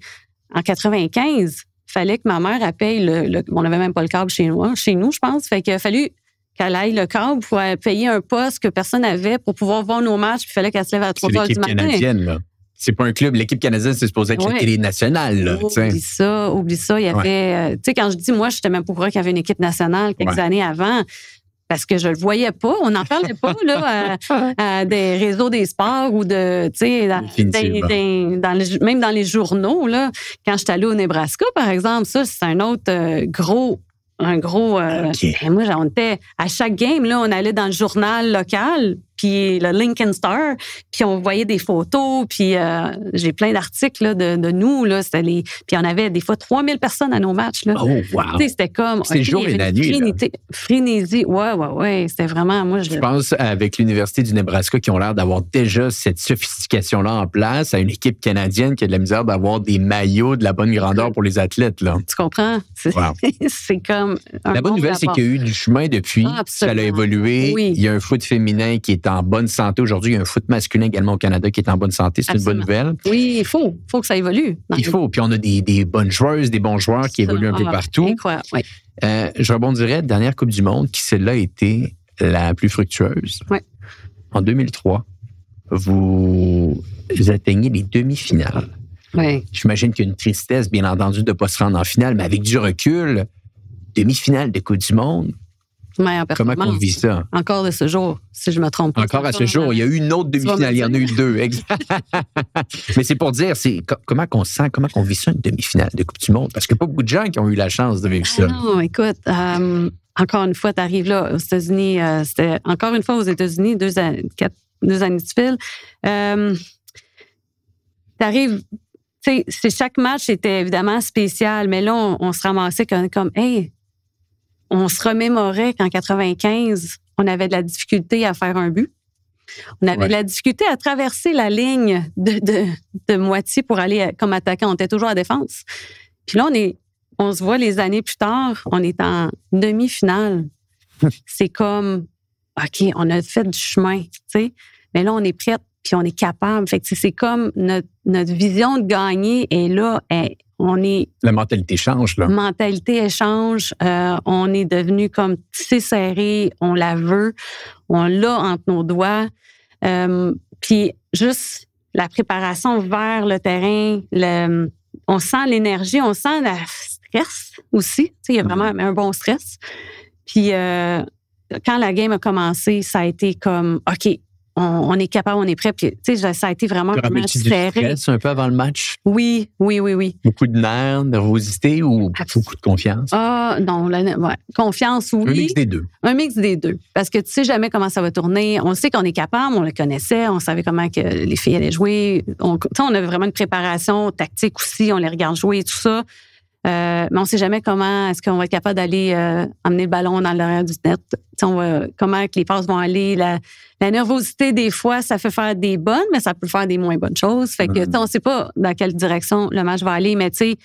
En 95, il fallait que ma mère elle paye on n'avait même pas le câble chez nous, je pense. Fait qu'il a fallu qu'elle aille le câble pour payer un poste que personne n'avait pour pouvoir voir nos matchs. Puis il fallait qu'elle se lève à 3 heures du matin. C'est l'équipe canadienne, là. C'est pas un club. L'équipe canadienne, c'est supposé être la télé nationale. Là, oublie ça. Il y avait... Tu sais, quand je dis, moi, je n'étais même pas au courant qu'il y avait une équipe nationale quelques années avant. Parce que je le voyais pas. On n'en parlait pas là, à des réseaux des sports ou de, tu sais, même dans les journaux. Là, quand j'étais allée au Nebraska, par exemple, ça, c'est un autre gros. Moi, on était à chaque game, là, on allait dans le journal local. puis le Lincoln Star, puis on voyait des photos, puis j'ai plein d'articles là, de nous, là, puis on avait des fois 3000 personnes à nos matchs. Là. Oh, wow! C'était comme... C'était jour et la nuit. Frénésie, ouais, c'était vraiment... Moi, je pense avec l'Université du Nebraska qui ont l'air d'avoir déjà cette sophistication-là en place, à une équipe canadienne qui a de la misère d'avoir des maillots de la bonne grandeur pour les athlètes. Là. Tu comprends? C'est comme... La bonne nouvelle, c'est qu'il y a eu du chemin depuis. Ça a évolué. Oui. Il y a un foot féminin qui est en bonne santé aujourd'hui. Il y a un foot masculin également au Canada qui est en bonne santé. C'est une bonne nouvelle. Oui, il faut que ça évolue. Il faut. Puis on a des bonnes joueuses, des bons joueurs qui évoluent un peu partout. Incroyable, oui. Je rebondirais, dernière Coupe du Monde, qui celle-là a été la plus fructueuse. Oui. En 2003, vous atteignez les demi-finales. Oui. J'imagine qu'il y a une tristesse, bien entendu, de ne pas se rendre en finale, mais avec du recul, demi-finale de Coupe du Monde, comment on vit ça? Encore de ce jour, si je me trompe pas. Encore à ce jour. Il y a eu une autre demi-finale. Il y en a eu 2. Mais c'est pour dire, comment qu'on sent, comment qu'on vit ça, une demi-finale de Coupe du Monde? Parce qu'il n'y a pas beaucoup de gens qui ont eu la chance de vivre ça. Non, écoute, encore une fois, tu arrives là aux États-Unis. C'était encore une fois aux États-Unis, 2 années de fil. Tu arrives... chaque match était évidemment spécial, mais là, on se ramassait comme hey, on se remémorait qu'en 95, on avait de la difficulté à faire un but. On avait de la difficulté à traverser la ligne de moitié pour aller comme attaquant. On était toujours à défense. Puis là, on se voit les années plus tard, on est en demi-finale. C'est comme, OK, on a fait du chemin, tu sais, mais là, on est prête. Puis on est capable. Fait que c'est comme notre vision de gagner est là. On est... La mentalité change, là. La mentalité change. On est devenu comme tissé serré. On la veut. On l'a entre nos doigts. Puis juste la préparation vers le terrain, on sent l'énergie, on sent le stress aussi. Tu sais, il y a vraiment un bon stress. Puis quand la game a commencé, ça a été comme, OK, on est capable, on est prêt. Puis, tu sais, ça a été vraiment serré. Du stress un peu avant le match? Oui. Beaucoup de nerfs, nervosité ou beaucoup de confiance? Ah, non, confiance, oui. Un mix des deux. Un mix des deux. Parce que tu sais jamais comment ça va tourner. On sait qu'on est capable, on le connaissait, on savait comment que les filles allaient jouer. On avait vraiment une préparation tactique aussi, on les regarde jouer et tout ça. Mais on ne sait jamais comment est-ce qu'on va être capable d'aller emmener le ballon dans l'arrière du net. Comment les passes vont aller. La nervosité, des fois, ça fait faire des bonnes, mais ça peut faire des moins bonnes choses. Fait que, on ne sait pas dans quelle direction le match va aller. Mais tu sais,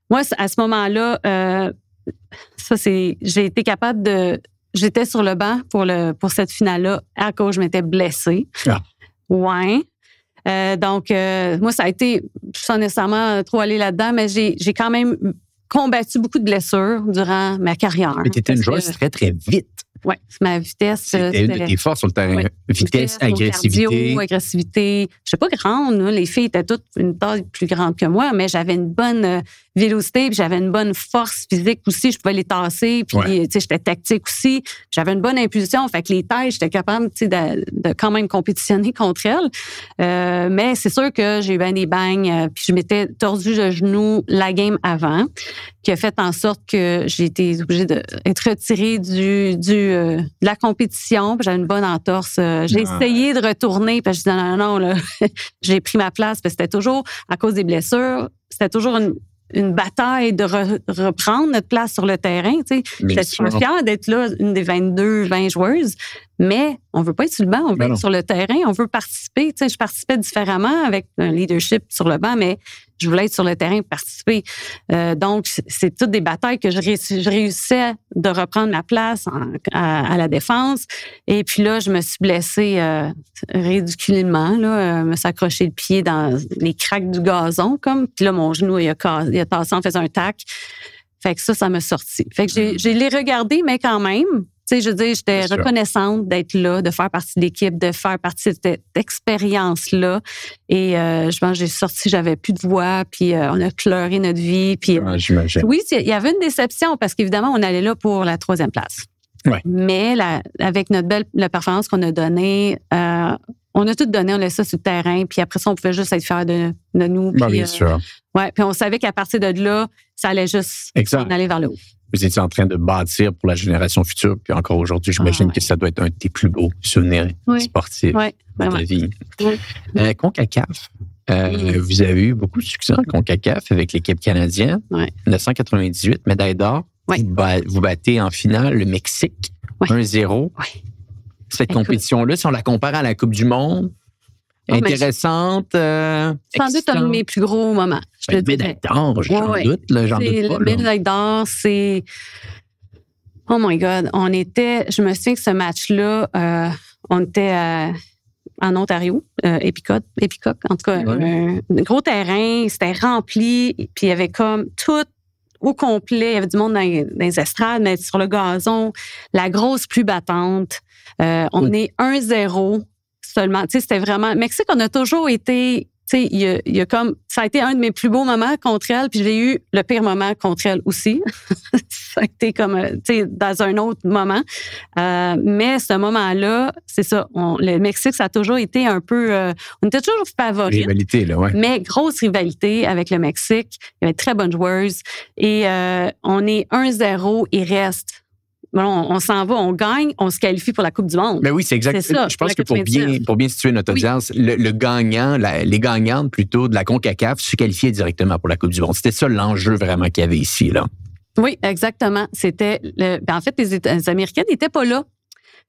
moi, à ce moment-là, j'ai été capable de... J'étais sur le banc pour cette finale-là à cause je m'étais blessée. Ah. Ouais. Donc, moi, ça a été sans nécessairement trop aller là-dedans, mais j'ai quand même combattu beaucoup de blessures durant ma carrière. Mais tu étais une joueuse très, très vite. Oui, ma vitesse. C'était une de tes forces sur le terrain. Oui. Vitesse, agressivité. Cardio, agressivité. Je ne suis pas grande. Là. Les filles étaient toutes une taille plus grande que moi, mais j'avais une bonne vélocité, puis j'avais une bonne force physique aussi. Je pouvais les tasser, puis tu sais, j'étais tactique aussi. J'avais une bonne impulsion. Fait que les tailles, j'étais capable de quand même compétitionner contre elles. Mais c'est sûr que j'ai eu bien des bangs, puis je m'étais tordu le genou la game avant, qui a fait en sorte que j'ai été obligée d'être retirée de la compétition. J'avais une bonne entorse. J'ai essayé de retourner, puis je disais non, là, j'ai pris ma place, parce que c'était toujours, à cause des blessures, c'était toujours une bataille de reprendre notre place sur le terrain. J'étais super fière d'être là, une des 20 joueuses, mais on veut pas être sur le banc, on veut être sur le terrain, on veut participer. Je participais différemment avec un leadership sur le banc, mais je voulais être sur le terrain et participer. Donc, c'est toutes des batailles que je réussissais de reprendre ma place à la défense. Et puis là, je me suis blessée ridiculement. Me suis accroché le pied dans les craques du gazon, comme. Puis là, mon genou, il a tassé en faisant un tac. Fait que ça m'a sorti. Fait que j'ai les regardé, mais quand même, tu sais, je veux dire, j'étais reconnaissante d'être là, de faire partie de l'équipe, de faire partie de cette expérience-là. Et je pense que j'ai sorti, j'avais plus de voix, puis on a pleuré notre vie. Puis, j'imagine. Oui, il y avait une déception parce qu'évidemment, on allait là pour la 3e place. Ouais. Mais avec notre belle performance qu'on a donnée, on a tout donné, on laissait ça sur le terrain, puis après ça, on pouvait juste être fiers de nous. Puis, bien sûr. Ouais, puis on savait qu'à partir de là, ça allait juste en aller vers le haut. vous étiez en train de bâtir pour la génération future. Puis encore aujourd'hui, j'imagine que ça doit être un de tes plus beaux souvenirs sportifs de ta vie. CONCACAF, vous avez eu beaucoup de succès en CONCACAF avec l'équipe canadienne. 1998, médaille d'or. Vous battez en finale le Mexique 1-0. Cette compétition-là, si on la compare à la Coupe du Monde, intéressante. Sans doute un de mes plus gros moments. Médaille d'or, j'en doute pas. Médaille d'or, c'est... Oh my God. Je me souviens que ce match-là, on était en Ontario, Epicoc, en tout cas, un gros terrain, c'était rempli, puis il y avait comme tout au complet, il y avait du monde dans les estrades, mais sur le gazon, la grosse pluie battante. On est 1-0 seulement. Tu sais, c'était vraiment... Mexique, on a toujours été... Tu sais, il y a comme... Ça a été un de mes plus beaux moments contre elle, puis j'ai eu le pire moment contre elle aussi. Ça a été comme, tu sais, dans un autre moment. Mais ce moment-là, c'est ça. Le Mexique, ça a toujours été un peu... on était toujours favoris. Rivalité, là, ouais. Mais grosse rivalité avec le Mexique. Il y avait très bonnes joueuses. Et on est 1-0, il reste... Bon, on s'en va, on gagne, on se qualifie pour la Coupe du Monde. Mais oui, c'est exact. C'est ça, je pense que pour bien situer notre audience, le gagnant, les gagnantes plutôt de la CONCACAF se qualifiaient directement pour la Coupe du Monde. C'était ça l'enjeu vraiment qu'il y avait ici, là. Oui, exactement. C'était en fait, les Américaines n'étaient pas là.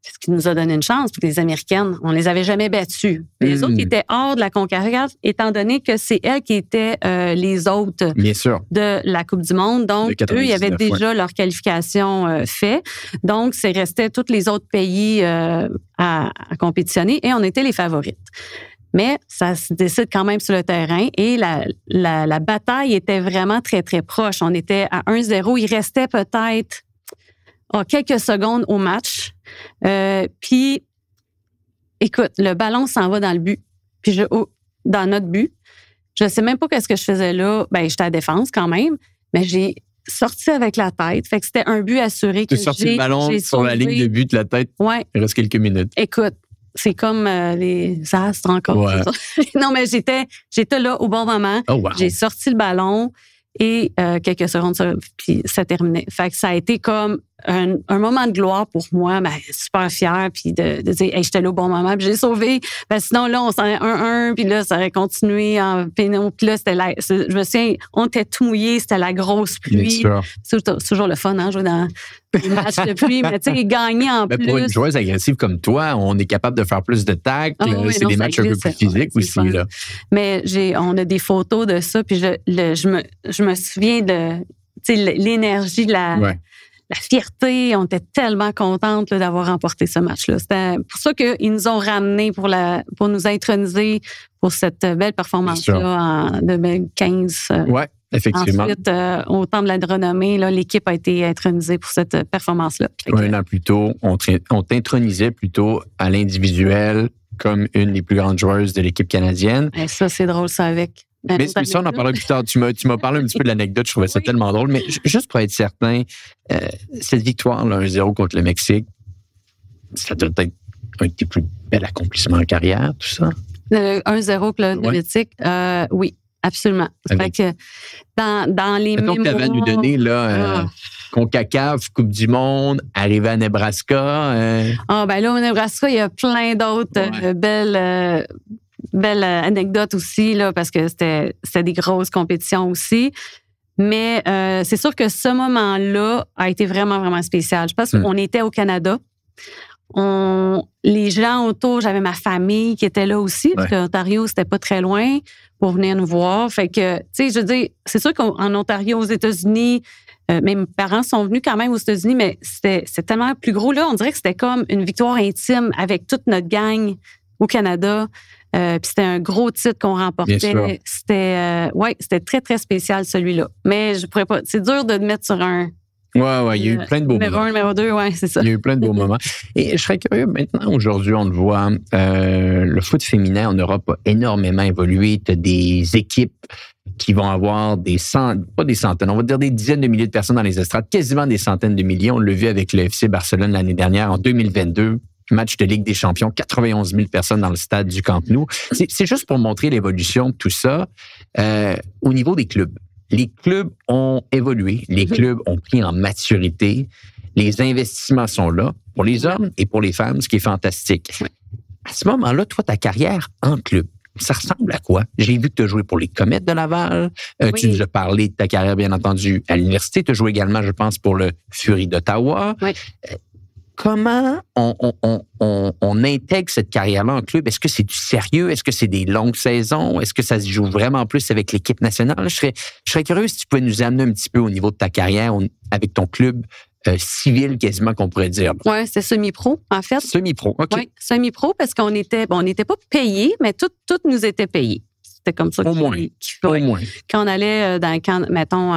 C'est ce qui nous a donné une chance, pour les Américaines. On les avait jamais battues. Les autres étaient hors de la CONCACAF, étant donné que c'est elles qui étaient les hôtes de la Coupe du Monde. Donc, eux, ils avaient déjà leur qualification fait. Donc, c'est restait tous les autres pays à compétitionner et on était les favorites. Mais ça se décide quand même sur le terrain et la bataille était vraiment très, très proche. On était à 1-0. Il restait peut-être quelques secondes au match. Puis, écoute, le ballon s'en va dans le but. Puis, dans notre but. Je sais même pas qu'est-ce que je faisais là. Ben, j'étais à défense quand même, mais j'ai sorti avec la tête. Fait que c'était un but assuré. Tu as sorti le ballon sur la ligne de but de la tête. Ouais. Il reste quelques minutes. Écoute, c'est comme les astres encore. Ouais. Non, mais j'étais là au bon moment. Oh, wow. J'ai sorti le ballon et quelques secondes, puis ça terminait. Fait que ça a été comme un moment de gloire pour moi, ben, super fière, puis de dire, hey, j'étais là au bon moment, puis j'ai sauvé. Ben, sinon, là, on s'en est 1-1, puis là, ça aurait continué en péno. Puis là, je me souviens, on était tout mouillé, c'était la grosse pluie. C'est toujours le fun, hein, jouer dans les matchs de pluie, mais tu sais, gagner en plus. Pour une joueuse agressive comme toi, on est capable de faire plus de tacles. C'est des matchs un peu plus physiques aussi, là. Mais on a des photos de ça, puis je me souviens de l'énergie, la fierté. On était tellement contentes là, d'avoir remporté ce match-là. C'était pour ça qu'ils nous ont ramenés pour nous introniser pour cette belle performance-là en 2015. Oui, effectivement. Ensuite, au temps de la renommée, là, l'équipe a été intronisée pour cette performance-là. Un an plus tôt, on t'intronisait plutôt à l'individuel comme une des plus grandes joueuses de l'équipe canadienne. Et ça, c'est drôle, ça, avec... Mais ça, on en parlera plus tard. Tu m'as parlé un petit peu de l'anecdote. Je trouvais ça tellement drôle. Mais juste pour être certain, cette victoire-là, 1-0 contre le Mexique, ça doit être un de tes plus bels accomplissements en carrière, tout ça? 1-0 contre le Mexique, oui, absolument. Fait que dans les mémoires... Donc, tu avais à nous donner, là... CONCACAF, Coupe du Monde, arrivé à Nebraska. Ben là, au Nebraska, il y a plein d'autres belle anecdote aussi, là, parce que c'était des grosses compétitions aussi. Mais c'est sûr que ce moment-là a été vraiment, vraiment spécial. Je pense qu'on était au Canada. Les gens autour, j'avais ma famille qui était là aussi, parce qu'Ontario, c'était pas très loin pour venir nous voir. Fait que, tu sais, je veux dire, c'est sûr qu'en Ontario, aux États-Unis, mes parents sont venus quand même aux États-Unis, mais c'était tellement plus gros. Là, on dirait que c'était comme une victoire intime avec toute notre gang au Canada. Puis c'était un gros titre qu'on remportait. C'était très, très spécial, celui-là. Mais je pourrais pas... C'est dur de le mettre sur un... Oui, il y a eu plein de beaux moments. Numéro 1, numéro 2, oui, c'est ça. Il y a eu plein de beaux moments. Et je serais curieux, maintenant, aujourd'hui, on le voit, le foot féminin en Europe a énormément évolué. Tu as des équipes qui vont avoir pas des centaines, on va dire des dizaines de milliers de personnes dans les estrades, quasiment des centaines de milliers. On l'a vu avec le FC Barcelone l'année dernière, en 2022. Match de Ligue des Champions, 91 000 personnes dans le stade du Camp Nou. C'est juste pour montrer l'évolution de tout ça au niveau des clubs. les clubs ont évolué, les clubs ont pris en maturité, les investissements sont là pour les hommes et pour les femmes, ce qui est fantastique. Oui. À ce moment-là, toi, ta carrière en club, ça ressemble à quoi? J'ai vu que tu as joué pour les Comètes de Laval. Oui. Tu nous as parlé de ta carrière, bien entendu, à l'université. Tu as joué également, je pense, pour le Fury d'Ottawa. Oui. Comment on intègre cette carrière-là en club? Est-ce que c'est du sérieux? Est-ce que c'est des longues saisons? Est-ce que ça se joue vraiment plus avec l'équipe nationale? Je serais curieux si tu pouvais nous amener un petit peu au niveau de ta carrière avec ton club civil, quasiment, qu'on pourrait dire. Oui, c'est semi-pro, en fait. Semi-pro, OK. Oui, semi-pro, parce qu'on était, on n'était pas payés, mais tout nous était payé. C'était comme ça. Au moins. Quand on allait dans le camp, mettons,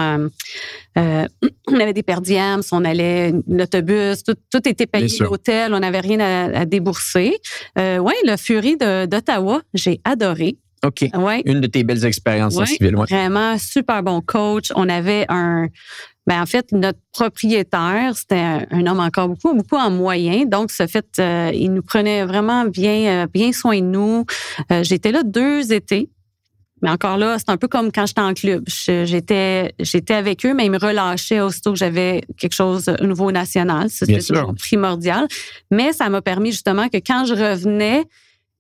on avait des per diems, on allait l'autobus, tout était payé, l'hôtel, on n'avait rien à débourser. Oui, le Fury d'Ottawa, j'ai adoré. OK. Ouais. Une de tes belles expériences en civil. Ouais. Vraiment, super bon coach. On avait en fait, notre propriétaire, c'était un homme encore beaucoup en moyen. Donc, ce fait, il nous prenait vraiment bien soin de nous. J'étais là 2 étés. Mais encore là, c'est un peu comme quand j'étais en club. J'étais avec eux, mais ils me relâchaient aussitôt que j'avais quelque chose au niveau national. C'était toujours primordial. Mais ça m'a permis justement que quand je revenais,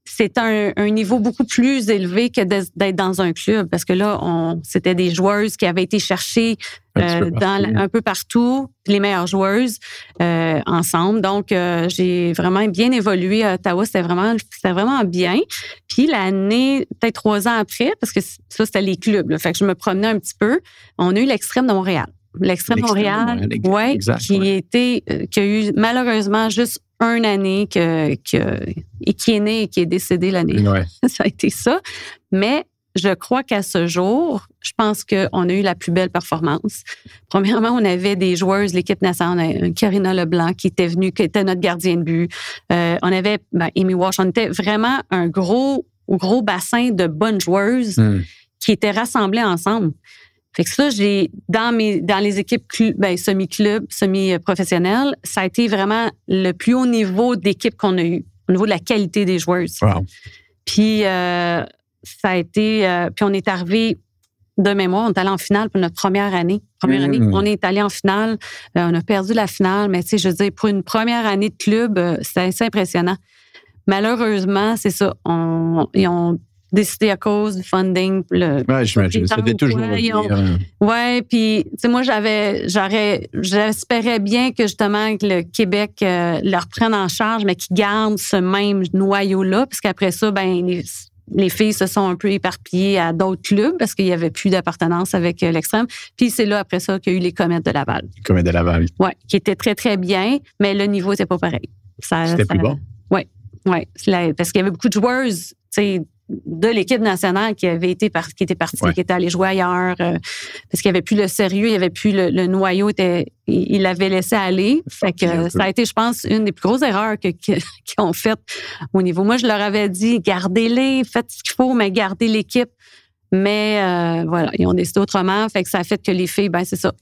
c'était un niveau beaucoup plus élevé que d'être dans un club. Parce que là, c'était des joueuses qui avaient été cherchées un peu partout, les meilleures joueuses ensemble. Donc, j'ai vraiment bien évolué à Ottawa. C'était vraiment bien. Puis l'année, peut-être 3 ans après, parce que ça, c'était les clubs. Là, fait que je me promenais un petit peu. On a eu l'Extrême de Montréal. L'Extrême de Montréal, qui a eu malheureusement juste une année qui est né et qui est décédé l'année. Ouais. Ça a été ça. Mais je crois qu'à ce jour, je pense qu'on a eu la plus belle performance. Premièrement, on avait des joueuses, l'équipe nationale, Karina Leblanc qui était venue, qui était notre gardien de but. On avait Amy Walsh. On était vraiment un gros bassin de bonnes joueuses qui étaient rassemblées ensemble. Fait que ça, dans les équipes semi-club, semi-professionnelles, ça a été vraiment le plus haut niveau d'équipe qu'on a eu, au niveau de la qualité des joueuses. Wow. Puis, ça a été... puis on est arrivé de mémoire, on est allé en finale pour notre première année. On est allé en finale, on a perdu la finale, mais tu sais, je veux dire, pour une première année de club, c'est assez impressionnant. Malheureusement, c'est ça, ils ont décidé à cause du funding. J'imagine. C'était toujours Oui, puis tu sais, moi, j'espérais bien que justement que le Québec leur prenne en charge, mais qu'ils gardent ce même noyau-là, parce qu'après ça, les filles se sont un peu éparpillées à d'autres clubs parce qu'il n'y avait plus d'appartenance avec l'Extrême. Puis c'est là, après ça, qu'il y a eu les Comètes de Laval. Les Comètes de Laval. Oui, qui étaient très, très bien, mais le niveau n'était pas pareil. C'était plus bon? Oui. Parce qu'il y avait beaucoup de joueuses, tu sais, de l'équipe nationale qui étaient parties, qui étaient allées jouer ailleurs, parce qu'il n'y avait plus le sérieux, il n'y avait plus le noyau, il l'avait laissé aller. Fait que ça a été, je pense, une des plus grosses erreurs qu'ils ont faites au niveau. Moi, je leur avais dit, gardez-les, faites ce qu'il faut, mais gardez l'équipe. Mais voilà, ils ont décidé autrement. Fait que ça a fait que les filles, c'est ça,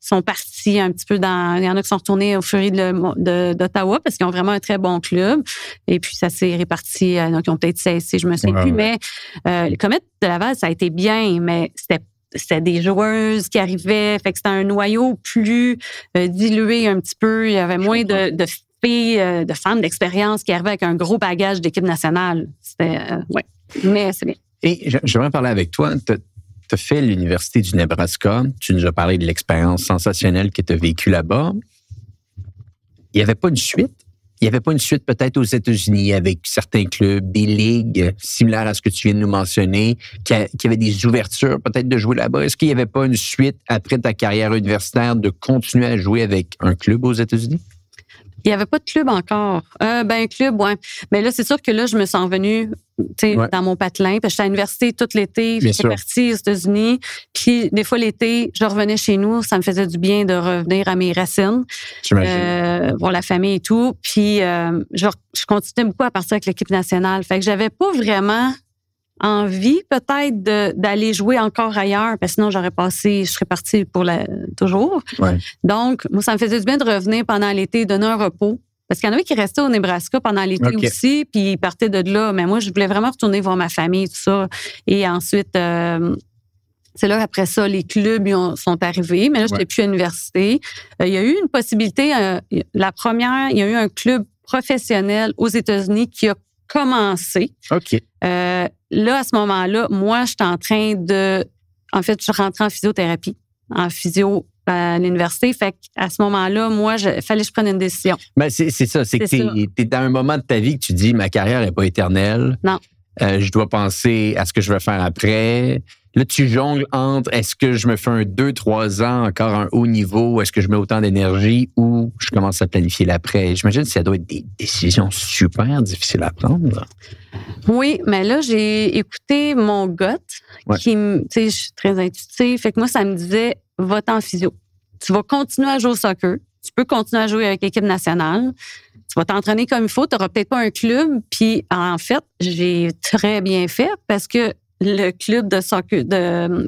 sont partis un petit peu il y en a qui sont retournés au Fury d'Ottawa parce qu'ils ont vraiment un très bon club. Et puis, ça s'est réparti. Donc, ils ont peut-être cessé, je me souviens plus. Mais les Comètes de Laval, ça a été bien, mais c'était des joueuses qui arrivaient. Fait que c'était un noyau plus dilué un petit peu. Il y avait moins de filles, de femmes d'expérience qui arrivaient avec un gros bagage d'équipe nationale. C'était, mais c'est bien. Et j'aimerais parler avec toi. Tu as fait l'Université du Nebraska. Tu nous as parlé de l'expérience sensationnelle que tu as vécue là-bas. Il n'y avait pas une suite? Il n'y avait pas une suite peut-être aux États-Unis avec certains clubs, des ligues similaires à ce que tu viens de nous mentionner, qui avaient des ouvertures peut-être de jouer là-bas. Est-ce qu'il n'y avait pas une suite après ta carrière universitaire de continuer à jouer avec un club aux États-Unis? Il n'y avait pas de club encore. Un club, oui. Mais là, c'est sûr que là, je me sens revenue dans mon patelin. Parce que j'étais à l'université tout l'été. J'étais partie aux États-Unis. Puis, des fois, l'été, je revenais chez nous. Ça me faisait du bien de revenir à mes racines. Voir la famille et tout. Puis, je continuais beaucoup à partir avec l'équipe nationale. Fait que j'avais pas vraiment envie, peut-être, d'aller jouer encore ailleurs. Parce que sinon, je serais partie pour toujours. Ouais. Donc, moi, ça me faisait du bien de revenir pendant l'été, donner un repos. Parce qu'il y en avait qui restaient au Nebraska pendant l'été aussi, puis ils partaient de là. Mais moi, je voulais vraiment retourner voir ma famille, tout ça. Et ensuite, C'est là, après ça, les clubs sont arrivés, mais là, je n'étais plus à l'université. Il y a eu une possibilité. La première, il y a eu un club professionnel aux États-Unis qui a commencé. OK. Là, à ce moment-là, moi, j'étais en train de... En fait, je rentrais en physiothérapie, en physio à l'université. Fait qu'à ce moment-là, moi, il fallait que je prenne une décision. Ben, c'est ça. C'est que t'es dans un moment de ta vie que tu dis, ma carrière n'est pas éternelle. Non. Je dois penser à ce que je vais faire après. Là, tu jongles entre est-ce que je me fais un 2-3 ans encore un haut niveau, est-ce que je mets autant d'énergie ou je commence à planifier l'après? J'imagine que ça doit être des décisions super difficiles à prendre. Oui, mais là, j'ai écouté mon gut, qui, tu sais, je suis très intuitive. Fait que moi, ça me disait, va-t'en en physio. Tu vas continuer à jouer au soccer. Tu peux continuer à jouer avec l'équipe nationale. Tu vas t'entraîner comme il faut. Tu n'auras peut-être pas un club. Puis, en fait, j'ai très bien fait parce que le club de soccer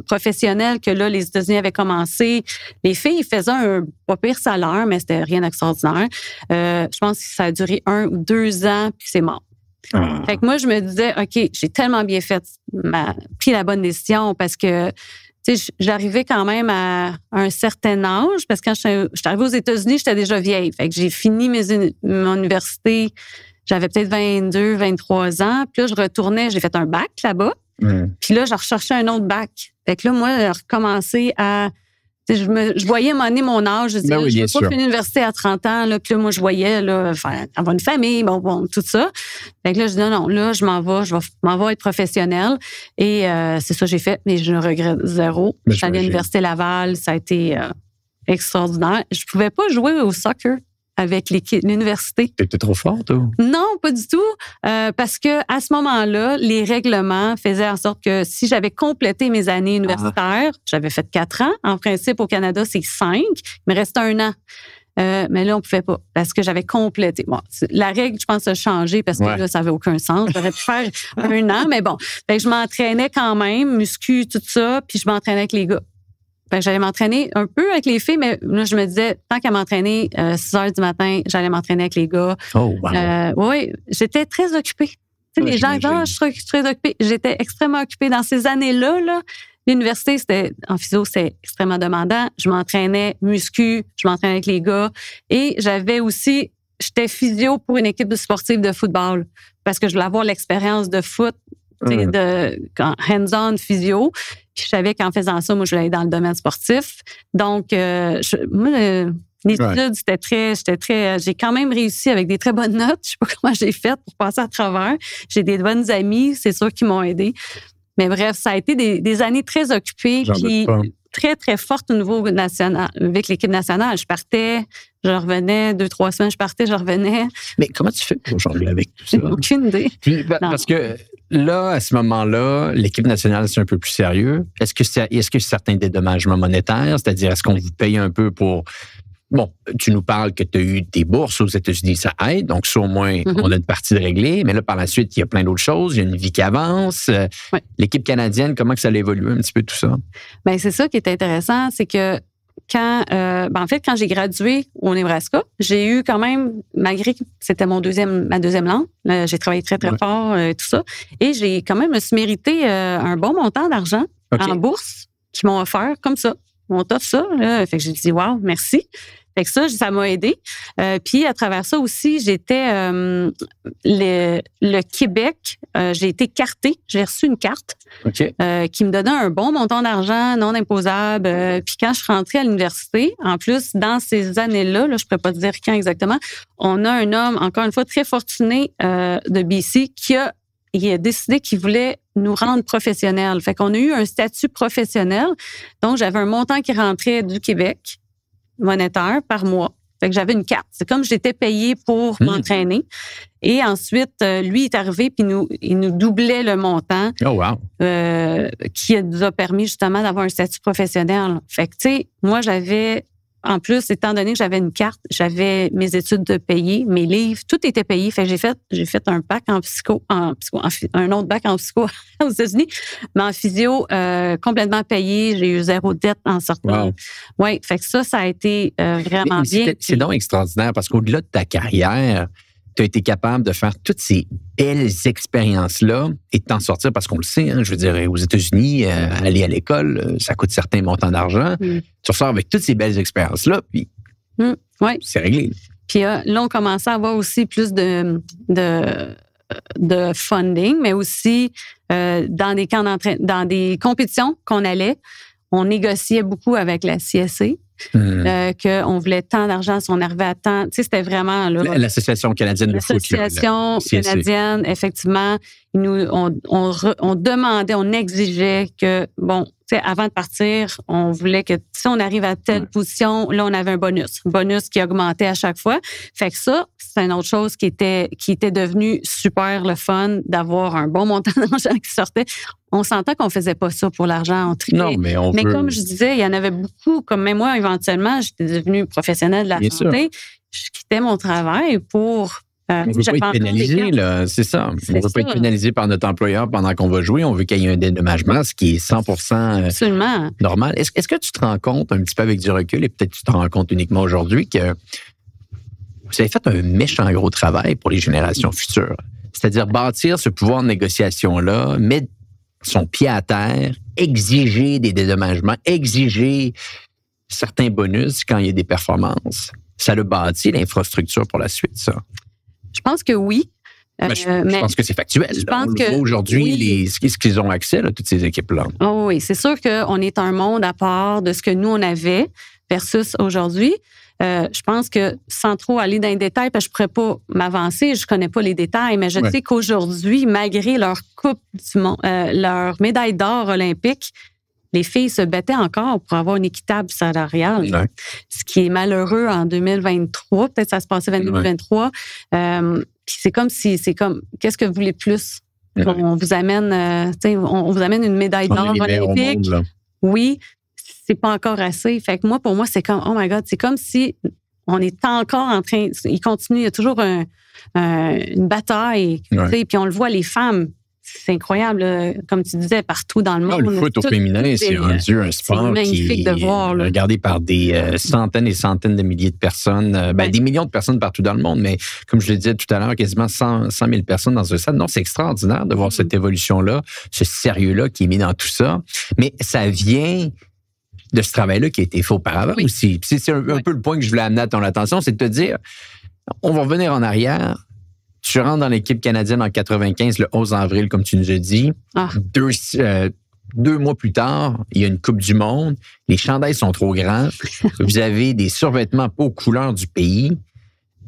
professionnel que là, les États-Unis avaient commencé, les filles faisaient un pas pire salaire, mais c'était rien d'extraordinaire. Je pense que ça a duré 1 ou 2 ans, puis c'est mort. Fait que moi, je me disais, OK, j'ai tellement bien fait, pris la bonne décision parce que tu sais, j'arrivais quand même à un certain âge, parce que quand je suis arrivée aux États-Unis, j'étais déjà vieille. Fait que j'ai fini mon université, j'avais peut-être 22, 23 ans. Puis là, je retournais, j'ai fait un bac là-bas. Puis là, je recherchais un autre bac. Fait que là, moi, j'ai recommencé à... Je voyais mon âge. Je disais, je ne veux pas finir l'université à 30 ans. Là, puis là, moi, je voyais là, avoir une famille, bon, tout ça. Fait que là, je dis non, là, je m'en vais être professionnelle. Et c'est ça que j'ai fait, mais je ne regrette zéro. Je suis allée à l'Université Laval, ça a été extraordinaire. Je ne pouvais pas jouer au soccer avec l'université. T'étais trop forte, ou? Non, pas du tout. Parce que à ce moment-là, les règlements faisaient en sorte que si j'avais complété mes années universitaires, j'avais fait 4 ans. En principe, au Canada, c'est 5. Il me restait 1 an. Mais là, on ne pouvait pas parce que j'avais complété. Bon, la règle, je pense, a changé parce que là, ça n'avait aucun sens. J'aurais pu faire 1 an, mais bon. Fait que je m'entraînais quand même, muscu, tout ça, puis je m'entraînais avec les gars. Fait que j'allais m'entraîner un peu avec les filles, mais là, je me disais, tant qu'à m'entraîner 6 heures du matin, j'allais m'entraîner avec les gars. Oh, wow. Oui, j'étais très occupée. Tu sais, les gens disent, je suis très occupée. J'étais extrêmement occupée. Dans ces années-là, l'université, en physio, c'était extrêmement demandant. Je m'entraînais muscu, je m'entraînais avec les gars. Et j'étais physio pour une équipe sportive de football parce que je voulais avoir l'expérience de foot, de hands-on physio. Puis je savais qu'en faisant ça, moi, je voulais aller dans le domaine sportif. Donc, l'étude, j'ai quand même réussi avec des très bonnes notes. Je sais pas comment j'ai fait pour passer à travers. J'ai des bonnes amies, c'est sûr, qui m'ont aidé. Mais bref, ça a été des années très occupées, puis très, très fortes au niveau national, avec l'équipe nationale. Je partais, je revenais, 2-3 semaines, je revenais. Mais comment tu fais pour jongler avec tout ça? Aucune idée. Puis, parce que là, à ce moment-là, l'équipe nationale, c'est un peu plus sérieux. Est-ce que c'est certains dédommagements monétaires? C'est-à-dire, est-ce qu'on vous paye un peu pour... Bon, tu nous parles que tu as eu des bourses aux États-Unis, ça aide. Donc, ça, au moins, on a une partie de réglée. Mais là, par la suite, il y a plein d'autres choses. Il y a une vie qui avance. L'équipe canadienne, comment que ça a évolué un petit peu tout ça? Bien, c'est ça qui est intéressant. C'est que quand j'ai gradué au Nebraska, j'ai eu quand même, malgré que c'était ma deuxième langue, j'ai travaillé très, très fort, tout ça. Et j'ai quand même mérité un bon montant d'argent en bourse qu'ils m'ont offert comme ça. On t'offre ça. Là. Fait que j'ai dit, wow, merci. Fait que ça m'a aidé. Puis, à travers ça aussi, j'étais... le Québec, j'ai été cartée. J'ai reçu une carte qui me donnait un bon montant d'argent non imposable. Puis, quand je suis rentrée à l'université, en plus, dans ces années-là, je ne pourrais pas te dire quand exactement, on a un homme, encore une fois, très fortuné de BC il a décidé qu'il voulait nous rendre professionnels. Fait qu'on a eu un statut professionnel. Donc, j'avais un montant qui rentrait du Québec, monétaire, par mois. Fait que j'avais une carte. C'est comme j'étais payée pour m'entraîner. Et ensuite, lui est arrivé puis il nous doublait le montant. Oh, wow. Qui nous a permis justement d'avoir un statut professionnel. Fait que, tu sais, moi, en plus, étant donné que j'avais une carte, j'avais mes études de payer, mes livres, tout était payé. Fait que j'ai fait un bac un autre bac en psycho aux États-Unis, mais en physio, complètement payé. J'ai eu 0 dette en sortant. Wow. Oui, fait que ça a été vraiment bien. C'est donc extraordinaire parce qu'au-delà de ta carrière, tu as été capable de faire toutes ces belles expériences-là et de t'en sortir parce qu'on le sait, hein, je veux dire, aux États-Unis, aller à l'école, ça coûte certains montants d'argent. Tu ressors avec toutes ces belles expériences-là, puis c'est réglé. Puis là, on commençait à avoir aussi plus de funding, mais aussi dans des camps dans des compétitions qu'on allait, on négociait beaucoup avec la CSA. Qu'on voulait tant d'argent si on arrivait à temps. Tu sais, c'était vraiment... Là, l'Association canadienne de foot. L'Association canadienne, effectivement, on demandait, on exigeait que, bon, tu sais, avant de partir, on voulait que si on arrive à telle position, là, on avait un bonus qui augmentait à chaque fois. Fait que ça, c'est une autre chose qui était devenue super le fun d'avoir un bon montant d'argent qui sortait. On sentait qu'on faisait pas ça pour l'argent, on triait. Non, mais comme je disais, il y en avait beaucoup, comme même moi, éventuellement, j'étais devenue professionnelle de la santé. Je quittais mon travail pour... on ne veut pas être pénalisé, là, c'est ça. On ne veut pas être pénalisé par notre employeur pendant qu'on va jouer. On veut qu'il y ait un dédommagement, ce qui est 100% normal. Est-ce que tu te rends compte, un petit peu avec du recul, et peut-être tu te rends compte uniquement aujourd'hui, que vous avez fait un méchant gros travail pour les générations futures? C'est-à-dire bâtir ce pouvoir de négociation-là, mettre son pied à terre, exiger des dédommagements, exiger certains bonus quand il y a des performances. Ça a bâti l'infrastructure pour la suite, ça. Je pense que oui. Je pense que c'est factuel. On le voit aujourd'hui, ce qu'ils ont accès, là, toutes ces équipes-là. Oh oui, c'est sûr qu'on est un monde à part de ce que nous, on avait versus aujourd'hui. Je pense que sans trop aller dans les détails, parce que je ne pourrais pas m'avancer, je ne connais pas les détails, mais je sais qu'aujourd'hui, malgré leur coupe du monde, leur médaille d'or olympique, les filles se battaient encore pour avoir une équitable salariale. Ouais. Ce qui est malheureux en 2023. Peut-être que ça se passait en 2023. Puis c'est comme, qu'est-ce que vous voulez plus? On vous amène, on vous amène une médaille d'or olympique. Oui, c'est pas encore assez. Fait que pour moi, c'est comme, oh my God, c'est comme si on est encore en train, il continue, il y a toujours une bataille. Puis on le voit, les femmes, c'est incroyable, comme tu disais, partout dans le monde. Le foot au féminin, c'est rendu un sport qui est regardé par des centaines et centaines de milliers de personnes, des millions de personnes partout dans le monde, mais comme je le disais tout à l'heure, quasiment 100 000 personnes dans un stade. Non, c'est extraordinaire de voir cette évolution-là, ce sérieux-là qui est mis dans tout ça, mais ça vient de ce travail-là qui a été fait auparavant aussi. C'est un peu le point que je voulais amener à ton attention, c'est de te dire, on va revenir en arrière. Tu rentres dans l'équipe canadienne en 95, le 11 avril, comme tu nous as dit. 2 mois plus tard, il y a une Coupe du monde. Les chandails sont trop grands. Vous avez des survêtements pas aux couleurs du pays.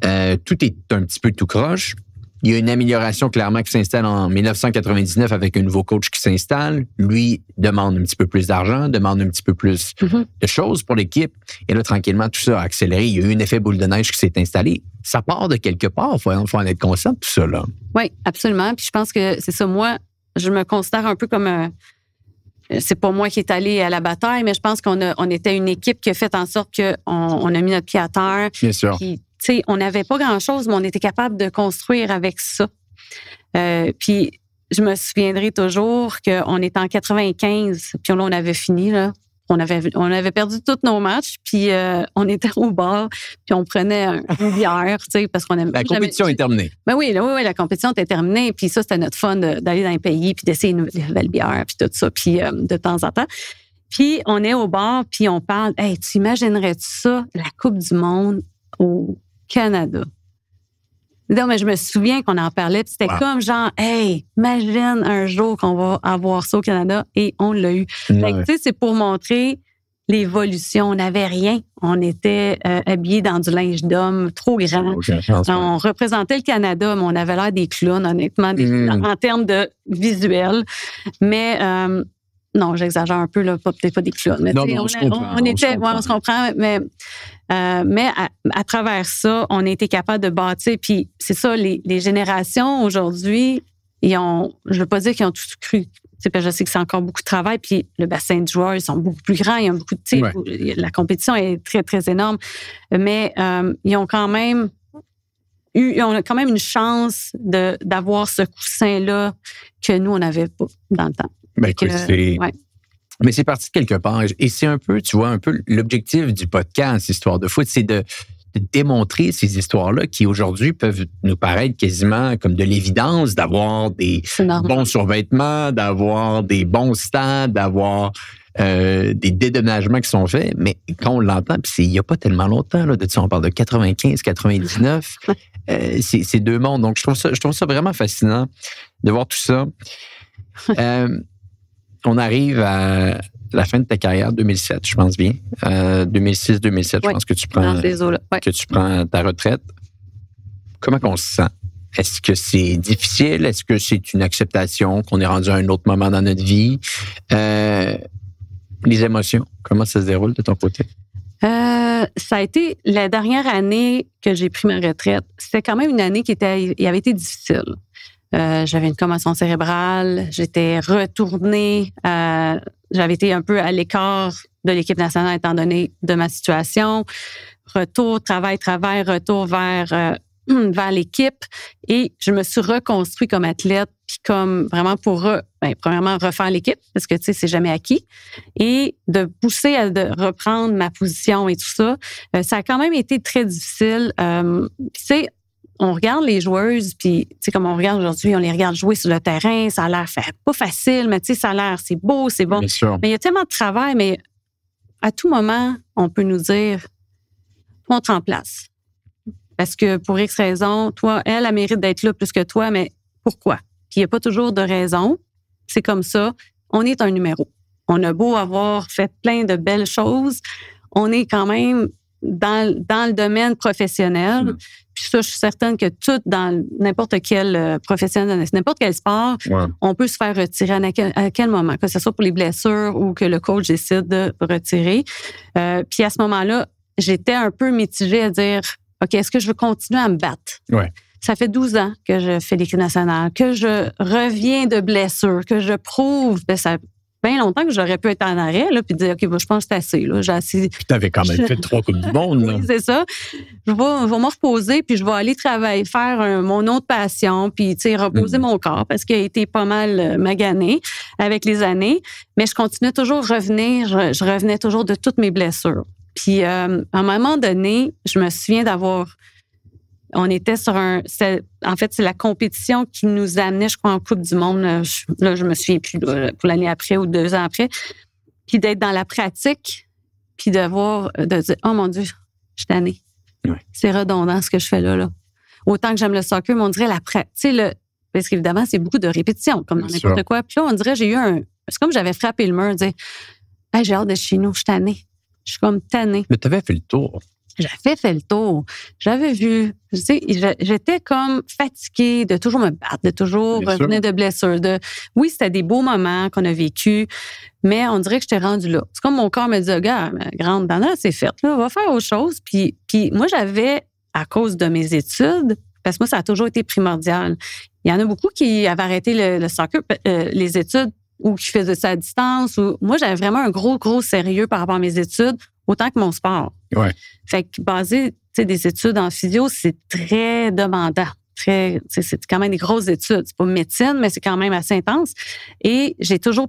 Tout est un petit peu tout croche. Il y a une amélioration clairement qui s'installe en 1999 avec un nouveau coach qui s'installe. Lui demande un petit peu plus d'argent, demande un petit peu plus de choses pour l'équipe. Et là, tranquillement, tout ça a accéléré. Il y a eu un effet boule de neige qui s'est installé. Ça part de quelque part. Il faut en être conscient de tout ça, là. Oui, absolument. Puis je pense que c'est ça. Moi, je me considère un peu comme... c'est pas moi qui est allé à la bataille, mais je pense qu'on était une équipe qui a fait en sorte qu'on a mis notre pied à terre. Bien sûr. Puis, on n'avait pas grand-chose, mais on était capable de construire avec ça. Puis, je me souviendrai toujours qu'on était en 95, puis là, on avait fini, là. On avait perdu tous nos matchs, puis on était au bar, puis on prenait une bière, parce qu'on aime. La compétition est terminée. Ben oui, la compétition était terminée, puis ça, c'était notre fun d'aller dans les pays, puis d'essayer une nouvelle bière, puis tout ça, puis de temps en temps. Puis on est au bar, puis on parle, hey, tu imaginerais-tu ça, la Coupe du monde au Canada? Non, mais je me souviens qu'on en parlait, puis c'était comme genre, hey, imagine un jour qu'on va avoir ça au Canada, et on l'a eu. Fait que, tu sais, c'est pour montrer l'évolution. On n'avait rien. On était habillés dans du linge d'homme trop grand. On représentait le Canada, mais on avait l'air des clowns, honnêtement, en termes de visuel. Mais non, j'exagère un peu, là, peut-être pas des clowns. Mais non, on se comprend, mais à travers ça, on a été capable de bâtir. Puis c'est ça, les générations aujourd'hui, je ne veux pas dire qu'ils ont tout cru. Je sais que c'est encore beaucoup de travail. Puis le bassin de joueurs, ils sont beaucoup plus grands. Il y a beaucoup de, la compétition est très, très énorme. Mais ils ont quand même une chance d'avoir ce coussin-là que nous, on n'avait pas dans le temps. Ben, écoute, mais c'est parti de quelque part. Et c'est un peu, tu vois, l'objectif du podcast, Histoire de foot, c'est de de démontrer ces histoires-là qui, aujourd'hui, peuvent nous paraître quasiment comme de l'évidence d'avoir des bons survêtements, d'avoir des bons stades, d'avoir des dédommagements qui sont faits. Mais quand on l'entend, puis il n'y a pas tellement longtemps, là, de ça, on parle de 95, 99, c'est deux mondes. Donc, je trouve ça vraiment fascinant de voir tout ça. On arrive à la fin de ta carrière, 2007, je pense bien. 2006-2007, je pense que tu prends ta retraite. Comment on se sent? Est-ce que c'est difficile? Est-ce que c'est une acceptation qu'on est rendu à un autre moment dans notre vie? Les émotions, comment ça se déroule de ton côté? Ça a été la dernière année que j'ai pris ma retraite. C'était quand même une année qui avait été difficile. J'avais une commotion cérébrale, j'étais retournée, j'avais été un peu à l'écart de l'équipe nationale étant donné de ma situation. Retour, travail, retour vers l'équipe. Et je me suis reconstruit comme athlète, puis comme vraiment pour, premièrement, refaire l'équipe, parce que, tu sais, c'est jamais acquis. Et de pousser à reprendre ma position et tout ça, ça a quand même été très difficile. Tu sais, on regarde les joueuses, puis, tu sais, comme on regarde aujourd'hui, on les regarde jouer sur le terrain, ça a l'air pas facile, mais tu sais, ça a l'air, c'est beau, c'est bon. Bien sûr. Mais il y a tellement de travail, mais à tout moment, on peut nous dire, montre en place. Parce que pour X raison, toi, elle mérite d'être là plus que toi, mais pourquoi? Puis il n'y a pas toujours de raison. C'est comme ça. On est un numéro. On a beau avoir fait plein de belles choses, on est quand même dans le domaine professionnel. Puis ça, je suis certaine que tout dans n'importe quel professionnel, n'importe quel sport, on peut se faire retirer à quel moment, que ce soit pour les blessures ou que le coach décide de retirer. Puis à ce moment-là, j'étais un peu mitigée à dire, OK, est-ce que je veux continuer à me battre? Ouais. Ça fait 12 ans que je fais l'équipe nationale, que je reviens de blessure, que je prouve, ça fait bien longtemps que j'aurais pu être en arrêt, là, puis dire, OK, je pense que c'est assez. Là, puis tu avais quand même fait 3 Coupes du Monde. Là. Oui, c'est ça. Je vais me reposer, puis je vais aller travailler, faire mon autre passion, puis reposer mon corps, parce qu'il a été pas mal magané avec les années. Mais je continuais toujours à revenir, je revenais toujours de toutes mes blessures. Puis, à un moment donné, je me souviens on était sur en fait, c'est la compétition qui nous amenait, je crois, en Coupe du Monde. Là, je me souviens plus, là, pour l'année après ou 2 ans après. Puis d'être dans la pratique, puis de dire, oh mon Dieu, je suis tannée. Ouais. C'est redondant ce que je fais là. Autant que j'aime le soccer, mais on dirait parce qu'évidemment, c'est beaucoup de répétitions, comme dans n'importe quoi. Puis là, on dirait, c'est comme j'avais frappé le mur, dire, hey, j'ai hâte d'être chez nous, je suis tannée. Je suis comme tannée. Mais tu avais fait le tour. J'avais fait le tour. J'avais vu. Tu sais, j'étais comme fatiguée de toujours me battre, de toujours revenir de blessures. Oui, c'était des beaux moments qu'on a vécus, mais on dirait que j'étais rendue là. C'est comme mon corps me dit, gars, grande dame, c'est fait, là, on va faire autre chose. Puis moi, j'avais, à cause de mes études, parce que moi, ça a toujours été primordial. Il y en a beaucoup qui avaient arrêté le soccer, les études, ou qui faisaient ça à distance. Moi, j'avais vraiment un gros sérieux par rapport à mes études, autant que mon sport. Ouais. Fait que baser des études en physio, c'est très demandant. C'est quand même des grosses études. C'est pas médecine, mais c'est quand même assez intense. Et j'ai toujours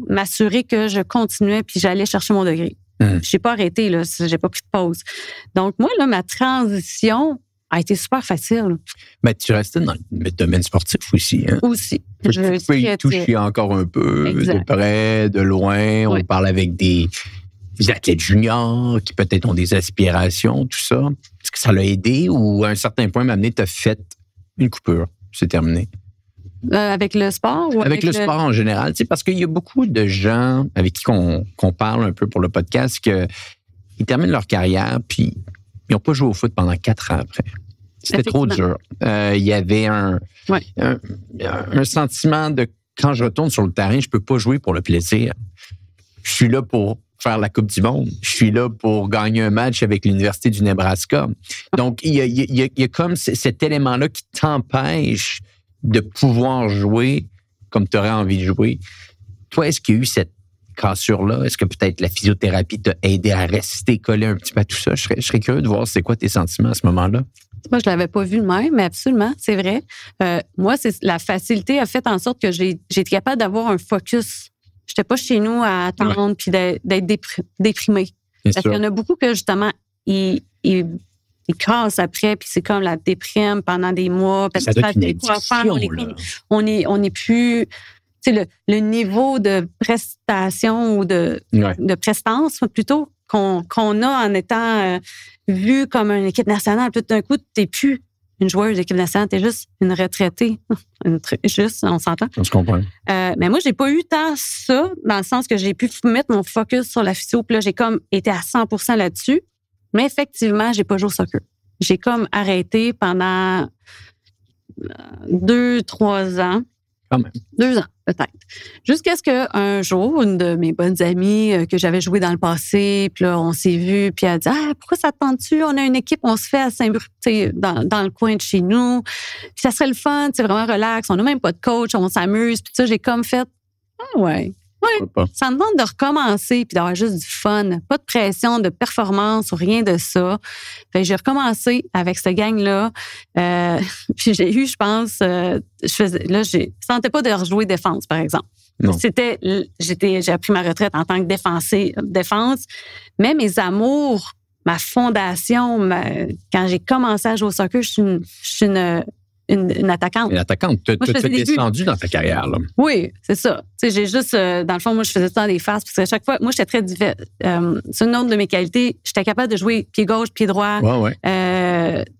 m'assurer que je continuais puis j'allais chercher mon degré. J'ai pas arrêté, là. J'ai pas pris de pause. Donc, moi, là, ma transition a été super facile. Mais tu restais dans le domaine sportif aussi. Hein? Aussi. Je peux y toucher encore un peu, de près, de loin. On parle avec des athlètes juniors qui peut-être ont des aspirations, tout ça. Est-ce que ça l'a aidé ou à un certain point, m'amener, t'as fait une coupure? C'est terminé. Avec le sport? Ou avec le sport en général. Parce qu'il y a beaucoup de gens avec qui qu'on parle un peu pour le podcast qu'ils terminent leur carrière puis ils n'ont pas joué au foot pendant 4 ans après. C'était trop dur. Il y avait un sentiment de quand je retourne sur le terrain, je ne peux pas jouer pour le plaisir. Je suis là pour faire la Coupe du Monde. Je suis là pour gagner un match avec l'Université du Nebraska. Donc, il y a comme cet élément-là qui t'empêche de pouvoir jouer comme tu aurais envie de jouer. Toi, est-ce qu'il y a eu cette cassure-là? Est-ce que peut-être la physiothérapie t'a aidé à rester collé un petit peu à tout ça? Je serais curieux de voir c'est quoi tes sentiments à ce moment-là. Moi, je ne l'avais pas vu de même, mais absolument, c'est vrai. Moi, la facilité a fait en sorte que j'ai été capable d'avoir un focus. Je n'étais pas chez nous à attendre puis d'être déprimée. Parce qu'il y en a beaucoup que, justement, ils ils cassent après, puis c'est comme la déprime pendant des mois. Parce ça que doit être une addiction, on est plus... Tu sais, le niveau de prestation ou de prestance, plutôt, qu'on a en étant vu comme une équipe nationale. Tout d'un coup, t'es plus une joueuse d'équipe nationale, t'es juste une retraitée. Juste, on s'entend? On se comprend. Mais moi, j'ai pas eu tant ça, dans le sens que j'ai pu mettre mon focus sur la physio, puis là, j'ai comme été à 100% là-dessus. Mais effectivement, j'ai pas joué au soccer. J'ai comme arrêté pendant 2-3 ans. Quand même. 2 ans, peut-être. Jusqu'à ce qu'un jour, une de mes bonnes amies que j'avais joué dans le passé, puis là, on s'est vu, puis elle a dit « Ah, pourquoi ça te tente-tu? On a une équipe, on se fait à Saint-Bruno, dans le coin de chez nous. Puis ça serait le fun, c'est vraiment relax. On n'a même pas de coach, on s'amuse. » Puis ça, j'ai comme fait « Ah ouais. Ouais, ça me demande de recommencer puis d'avoir juste du fun. Pas de pression, de performance ou rien de ça. » Fait que j'ai recommencé avec cette gang-là. Puis j'ai eu, je pense, je sentais pas de rejouer défense, par exemple. Non. J'ai appris ma retraite en tant que défense. Mais mes amours, ma fondation, quand j'ai commencé à jouer au soccer, je suis une attaquante. Une attaquante. Tu as descendu dans ta carrière, là. Oui, c'est ça. Tu sais, j'ai juste, dans le fond, moi, je faisais tout le temps des faces, parce que à chaque fois, moi, j'étais très c'est une autre de mes qualités. J'étais capable de jouer pied gauche, pied droit. Ouais.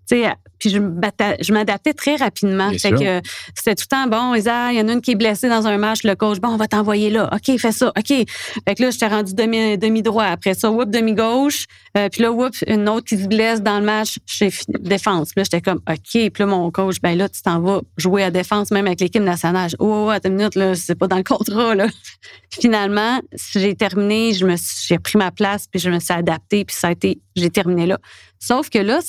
Tu sais, puis je m'adaptais très rapidement. Fait que c'était tout le temps, bon, il y en a une qui est blessée dans un match, le coach, bon, on va t'envoyer là. OK, fais ça. OK. Fait que là, j'étais rendu demi-droit. Après ça, demi-gauche. Puis là, une autre qui se blesse dans le match chez défense. Puis là, j'étais comme, OK. Puis là, mon coach, ben là, tu t'en vas jouer à défense, même avec l'équipe nationale. Attends une minute, là, c'est pas dans le contrat, là. Finalement, j'ai terminé, j'ai pris ma place, puis je me suis adaptée, puis j'ai terminé là. Sauf que là,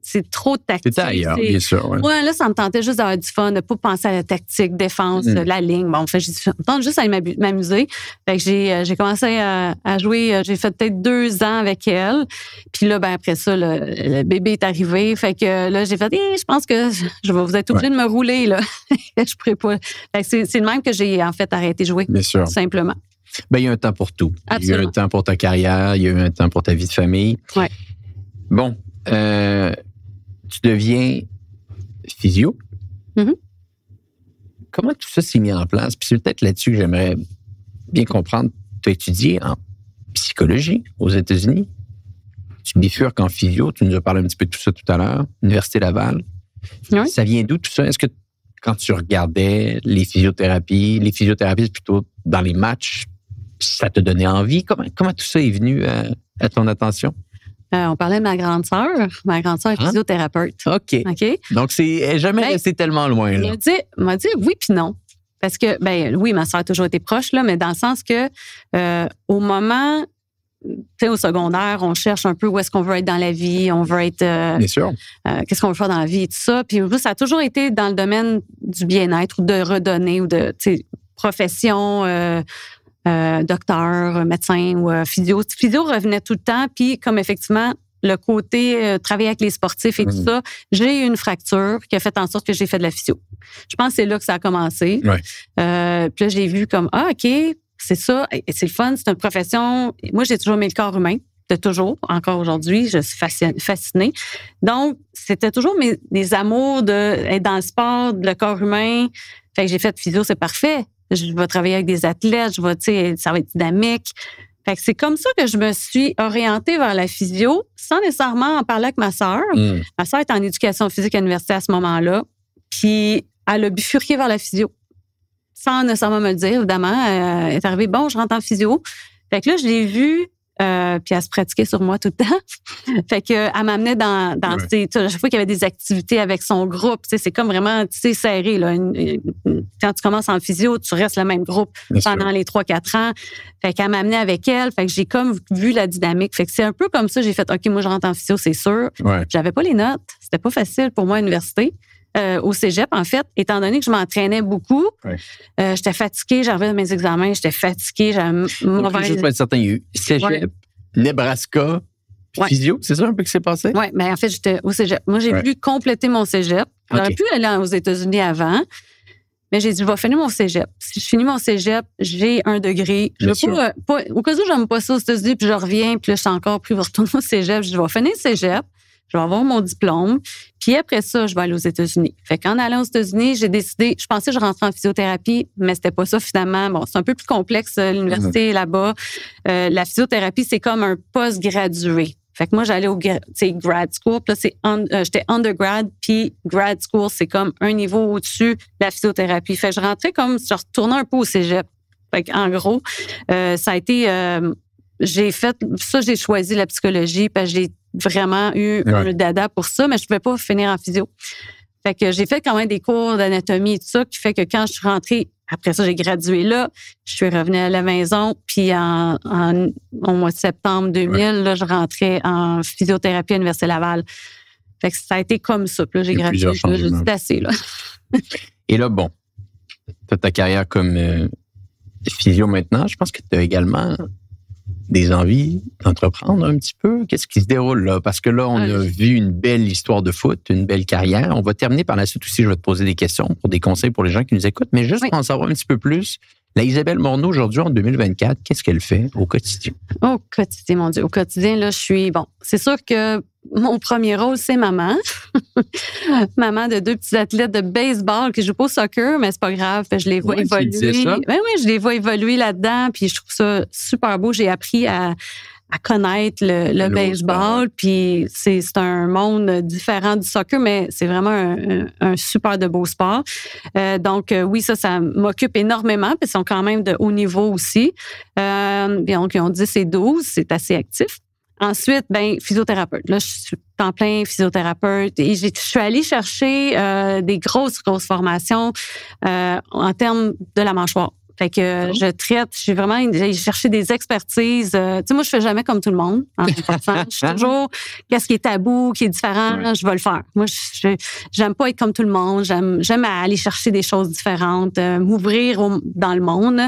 c'est trop tactique. C'était ailleurs, bien sûr. Ouais, là, ça me tentait juste d'avoir du fun, de pas penser à la tactique, défense, la ligne. Bon, je tente juste à m'amuser. Fait que j'ai commencé à jouer, j'ai fait peut-être 2 ans avec elle. Puis là, ben après ça, le bébé est arrivé. Fait que là, j'ai fait, je pense que je vais vous être obligée de me rouler, là. Je pourrais pas. Fait que c'est le même que j'ai, en fait, arrêté de jouer. Bien sûr. Tout simplement. Ben, il y a un temps pour tout. Absolument. Il y a un temps pour ta carrière, il y a un temps pour ta vie de famille. Ouais. Bon, tu deviens physio. Mm-hmm. Comment tout ça s'est mis en place? Puis c'est peut-être là-dessus que j'aimerais bien comprendre. Tu as étudié en psychologie aux États-Unis. Tu bifurques en physio. Tu nous as parlé un petit peu de tout ça tout à l'heure. Université Laval. Oui. Ça vient d'où tout ça? Est-ce que quand tu regardais les physiothérapies plutôt dans les matchs, ça te donnait envie? Comment tout ça est venu à ton attention? On parlait de ma grande sœur. Ma grande sœur est physiothérapeute. OK. Donc, elle n'est jamais restée tellement loin. Là. M'a dit oui puis non. Parce que, oui, ma sœur a toujours été proche, là, mais dans le sens que au moment, tu sais, au secondaire, on cherche un peu où est-ce qu'on veut être dans la vie, on veut être... Bien sûr. Qu'est-ce qu'on veut faire dans la vie et tout ça. Puis ça a toujours été dans le domaine du bien-être ou de redonner ou de, tu sais, profession... docteur, médecin ou physio. Physio revenait tout le temps, puis comme effectivement, le côté travailler avec les sportifs et tout ça, j'ai eu une fracture qui a fait en sorte que j'ai fait de la physio. Je pense que c'est là que ça a commencé. Ouais. Puis là, j'ai vu comme, OK, c'est ça, et c'est le fun, c'est une profession. Moi, j'ai toujours aimé le corps humain, de toujours, encore aujourd'hui, je suis fascinée. Donc, c'était toujours mes amours d'être dans le sport, le corps humain. Fait que j'ai fait physio, c'est parfait. Je vais travailler avec des athlètes, ça va être dynamique. Fait que c'est comme ça que je me suis orientée vers la physio, sans nécessairement en parler avec ma sœur. Ma sœur est en éducation physique à l'université à ce moment-là, puis elle a bifurqué vers la physio, sans nécessairement me le dire, évidemment. Elle est arrivée, bon, je rentre en physio. Fait que là, je l'ai vue, puis elle se pratiquait sur moi tout le temps. Fait que elle m'amenait dans à chaque fois qu'il y avait des activités avec son groupe, c'est comme vraiment serré là. Quand tu commences en physio, tu restes le même groupe pendant les 3-4 ans. Fait qu'elle m'amenait avec elle, fait que j'ai comme vu la dynamique. Fait que c'est un peu comme ça, j'ai fait OK, moi je rentre en physio, c'est sûr. Ouais. J'avais pas les notes, c'était pas facile pour moi à l'université. Au cégep, en fait, étant donné que je m'entraînais beaucoup, j'étais fatiguée, j'arrivais à mes examens, j'étais fatiguée, j'avais juste pour être certain, il y a eu cégep, Nebraska, physio, c'est ça un peu que c'est passé? Oui, mais en fait, j'étais au cégep. Moi, j'ai voulu compléter mon cégep. J'aurais pu aller aux États-Unis avant, mais j'ai dit, je vais finir mon cégep. Si je finis mon cégep, j'ai 1 degré. Je veux pas, au cas où j'aime pas ça aux États-Unis, puis je reviens, puis là, je suis encore pris pour retourner au cégep. Je dis, je vais finir le cégep. je vais avoir mon diplôme, puis après ça, je vais aller aux États-Unis. Fait qu'en allant aux États-Unis, j'ai décidé, je pensais que je rentrais en physiothérapie, mais c'était pas ça finalement. Bon, c'est un peu plus complexe, l'université là-bas. La physiothérapie, c'est comme un post-gradué. Fait que moi, j'allais au grad school, puis là, j'étais undergrad, puis grad school, c'est comme un niveau au-dessus de la physiothérapie. Fait que je rentrais comme, je retournais un peu au cégep. Fait que, en gros, ça a été, j'ai choisi la psychologie, parce que j'ai vraiment eu un dada pour ça, mais je pouvais pas finir en physio. Fait que j'ai fait quand même des cours d'anatomie et tout ça, qui fait que quand je suis rentrée, après ça, j'ai gradué là, je suis revenue à la maison, puis au mois de septembre 2000, là, je rentrais en physiothérapie à l'Université Laval. Fait que ça a été comme ça. Puis là, j'ai gradué, j'ai dit assez, là. Et là, bon, tu as ta carrière comme physio maintenant. Je pense que tu as également des envies d'entreprendre un petit peu. Qu'est-ce qui se déroule là? Parce que là, on a vu une belle histoire de foot, une belle carrière. On va terminer par la suite aussi. Je vais te poser des questions pour des conseils pour les gens qui nous écoutent. Mais juste pour en savoir un petit peu plus, la Isabelle Morneau, aujourd'hui, en 2024, qu'est-ce qu'elle fait au quotidien? Au quotidien, mon Dieu. Au quotidien, là, je suis... Bon, c'est sûr que mon premier rôle, c'est maman. Maman de 2 petits athlètes de baseball qui jouent pas au soccer, mais c'est pas grave. Je les vois évoluer. Oui, je les vois évoluer là-dedans, puis je trouve ça super beau. J'ai appris à connaître le baseball, puis c'est un monde différent du soccer, mais c'est vraiment un super de beau sport. Donc, oui, ça m'occupe énormément, puis ils sont quand même de haut niveau aussi. Donc, ils ont 10 et 12, c'est assez actif. Ensuite, physiothérapeute. Là, je suis en plein physiothérapeute et je suis allée chercher des grosses formations en termes de la mâchoire. Fait que je traite, j'ai vraiment cherché des expertises. Tu sais, moi, je fais jamais comme tout le monde. Je suis toujours, qu'est-ce qui est tabou, qui est différent, je vais le faire. Moi, j'aime pas être comme tout le monde. J'aime aller chercher des choses différentes, m'ouvrir dans le monde.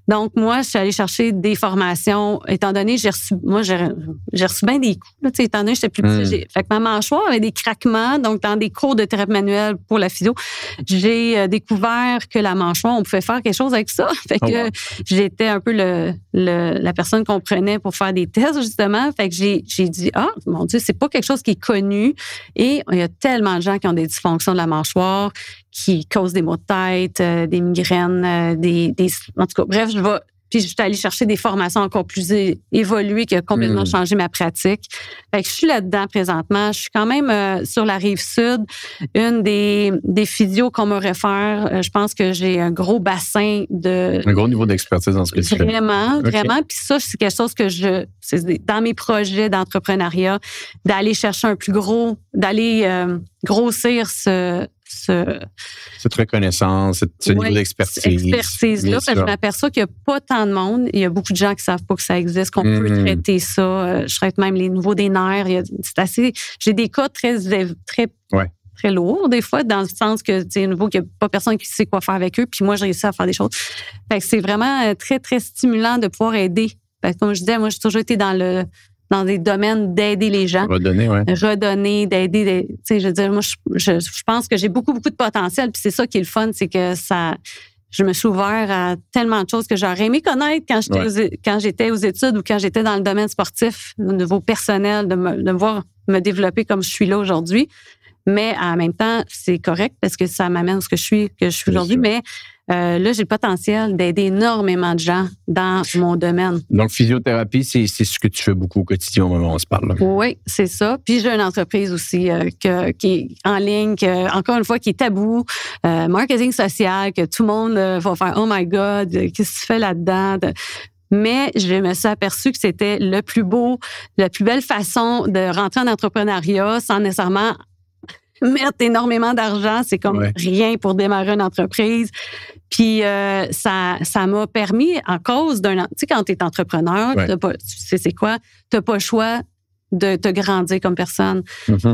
Donc, moi, je suis allée chercher des formations. Étant donné, j'ai reçu bien des coups. Là, étant donné que j'étais plus petite, fait que ma mâchoire avait des craquements. Donc, dans des cours de thérapie manuelle pour la physio, j'ai découvert que la mâchoire, on pouvait faire quelque chose avec ça. Fait que j'étais un peu la personne qu'on prenait pour faire des tests, justement. Fait que j'ai dit, mon Dieu, c'est pas quelque chose qui est connu. Et il y a tellement de gens qui ont des dysfonctions de la mâchoire, qui causent des maux de tête, des migraines, en tout cas, bref, puis je suis allée chercher des formations encore plus évoluées qui ont complètement changé ma pratique. Fait que je suis là-dedans présentement. Je suis quand même sur la rive sud. Une des physios qu'on me réfère, je pense que j'ai un gros bassin de... Un gros niveau d'expertise dans ce que tu fais. Vraiment. Puis ça, c'est quelque chose que c'est dans mes projets d'entrepreneuriat, d'aller chercher un plus gros, d'aller grossir cette reconnaissance, ce niveau d'expertise. Expertise-là, parce que je m'aperçois qu'il n'y a pas tant de monde. Il y a beaucoup de gens qui ne savent pas que ça existe, qu'on peut traiter ça. Je traite même les niveaux des nerfs. J'ai des cas très lourds, des fois, dans le sens que, tu sais, nouveau qu'il n'y a pas personne qui sait quoi faire avec eux. Puis moi, j'ai réussi à faire des choses. Fait que c'est vraiment très, très stimulant de pouvoir aider. Parce que, comme je disais, moi, j'ai toujours été dans des domaines d'aider les gens. Redonner, d'aider. Tu sais, je veux dire, moi, je pense que j'ai beaucoup, beaucoup de potentiel. Puis c'est ça qui est le fun, c'est que je me suis ouvert à tellement de choses que j'aurais aimé connaître quand j'étais aux études ou quand j'étais dans le domaine sportif, au niveau personnel, de me voir me développer comme je suis là aujourd'hui. Mais en même temps, c'est correct parce que ça m'amène à ce que je suis aujourd'hui. Mais là, j'ai le potentiel d'aider énormément de gens dans mon domaine. Donc, physiothérapie, c'est ce que tu fais beaucoup au quotidien au moment où on se parle. Là. Oui, c'est ça. Puis j'ai une entreprise aussi qui est en ligne, encore une fois, qui est tabou, marketing social, que tout le monde va faire « Oh my God, qu'est-ce que tu fais là-dedans? » Mais je me suis aperçue que c'était la plus belle façon de rentrer en entrepreneuriat sans nécessairement mettre énormément d'argent, c'est comme rien pour démarrer une entreprise. Puis ça m'a permis, en cause tu sais, quand tu es entrepreneur, tu sais c'est quoi, tu n'as pas le choix de te grandir comme personne.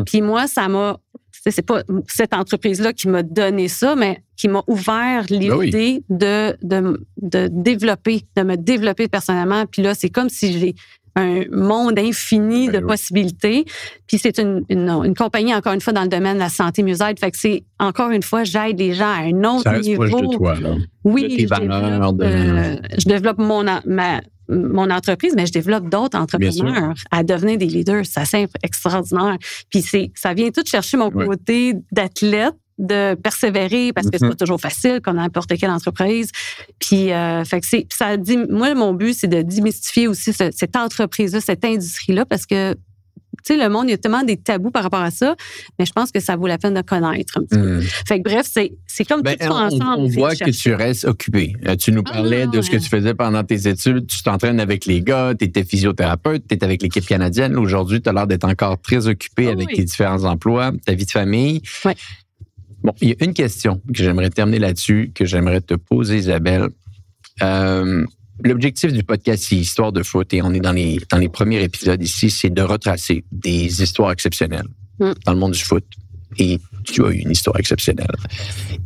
Puis moi, c'est pas cette entreprise-là qui m'a donné ça, mais qui m'a ouvert l'idée de me développer personnellement. Puis là, c'est comme si j'ai un monde infini de possibilités. Puis c'est une compagnie, encore une fois, dans le domaine de la santé mieux-être. Fait que c'est, encore une fois, j'aide les gens à un autre niveau. Ça reste proche de toi, là. Oui, de tes valeurs. Je développe mon entreprise, mais je développe d'autres entrepreneurs à devenir des leaders. C'est assez extraordinaire. Puis ça vient tout chercher mon côté d'athlète, de persévérer parce que c'est pas toujours facile comme n'importe quelle entreprise. Puis, fait que ça dit, moi, mon but, c'est de démystifier aussi cette entreprise-là, cette industrie-là, parce que, tu sais, le monde, il y a tellement des tabous par rapport à ça, mais je pense que ça vaut la peine de connaître un petit peu. Fait que bref, c'est comme tout ça ensemble. On voit que tu restes occupé. Tu nous parlais de ce que tu faisais pendant tes études. Tu t'entraînes avec les gars, tu étais physiothérapeute, tu étais avec l'équipe canadienne. Aujourd'hui, tu as l'air d'être encore très occupé avec tes différents emplois, ta vie de famille. Oui. Bon, il y a une question que j'aimerais terminer là-dessus, que j'aimerais te poser, Isabelle. L'objectif du podcast, c'est Histoire de foot, et on est dans les premiers épisodes ici, c'est de retracer des histoires exceptionnelles dans le monde du foot. Et tu as eu une histoire exceptionnelle.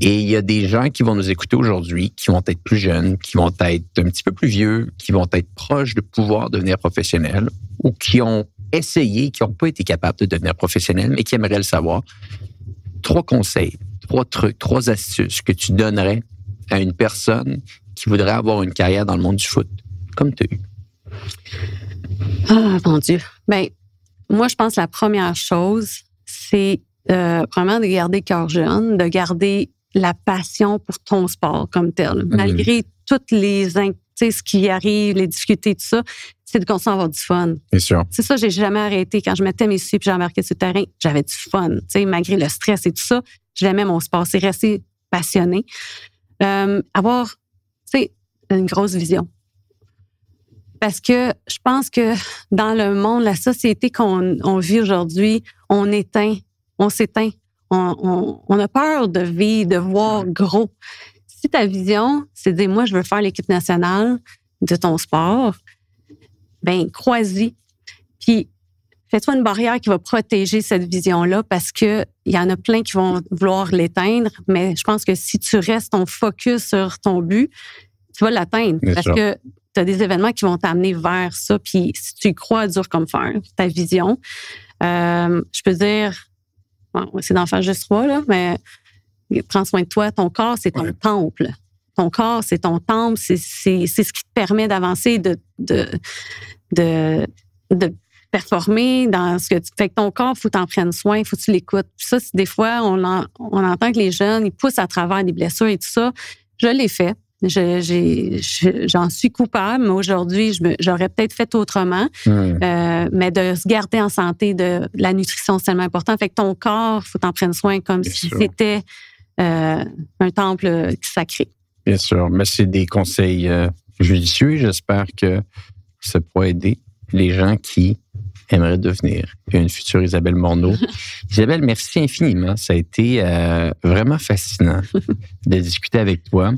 Et il y a des gens qui vont nous écouter aujourd'hui, qui vont être plus jeunes, qui vont être un petit peu plus vieux, qui vont être proches de pouvoir devenir professionnels, ou qui ont essayé, qui n'ont pas été capables de devenir professionnels, mais qui aimeraient le savoir. 3 conseils, 3 trucs, 3 astuces que tu donnerais à une personne qui voudrait avoir une carrière dans le monde du foot, comme tu as eu? Ah, mon Dieu. Bien, moi, je pense que la première chose, c'est vraiment de garder le cœur jeune, de garder la passion pour ton sport comme tel. Malgré toutes les, tu sais, ce qui arrive, les difficultés, tout ça, c'est de continuer à avoir du fun. Bien sûr. C'est ça, j'ai jamais arrêté. Quand je mettais mes souliers et j'embarquais sur le terrain, j'avais du fun. Tu sais, malgré le stress et tout ça, j'aimais mon sport. C'est rester passionné. Avoir, tu sais, une grosse vision. Parce que je pense que dans le monde, la société qu'on vit aujourd'hui, on s'éteint. On a peur de vivre, de voir gros. Si ta vision, c'est de dire, moi, je veux faire l'équipe nationale de ton sport, ben crois-y. Puis, fais-toi une barrière qui va protéger cette vision-là parce que il y en a plein qui vont vouloir l'éteindre, mais je pense que si tu restes ton focus sur ton but, tu vas l'atteindre. Bien parce sûr. Que tu as des événements qui vont t'amener vers ça. Puis, si tu y crois dur comme fer, ta vision, je peux dire, bon, c'est d'en faire juste 3, là, mais prends soin de toi. Ton corps, c'est ton temple. Ton corps, c'est ton temple. C'est ce qui te permet d'avancer, de performer dans ce que tu fais. Que ton corps, il faut que tu en prennes soin, il faut que tu l'écoutes. Puis ça, des fois, on entend que les jeunes, ils poussent à travers des blessures et tout ça. Je l'ai fait. J'en suis coupable, mais aujourd'hui, j'aurais peut-être fait autrement. Mais de se garder en santé, de la nutrition, c'est tellement important. Fait que ton corps, il faut t'en prendre soin comme Bien si sûr. C'était un temple sacré. Bien sûr, mais c'est des conseils judicieux. J'espère que ça pourra aider les gens qui aimeraient devenir une future Isabelle Morneau. Isabelle, merci infiniment. Ça a été vraiment fascinant de discuter avec toi.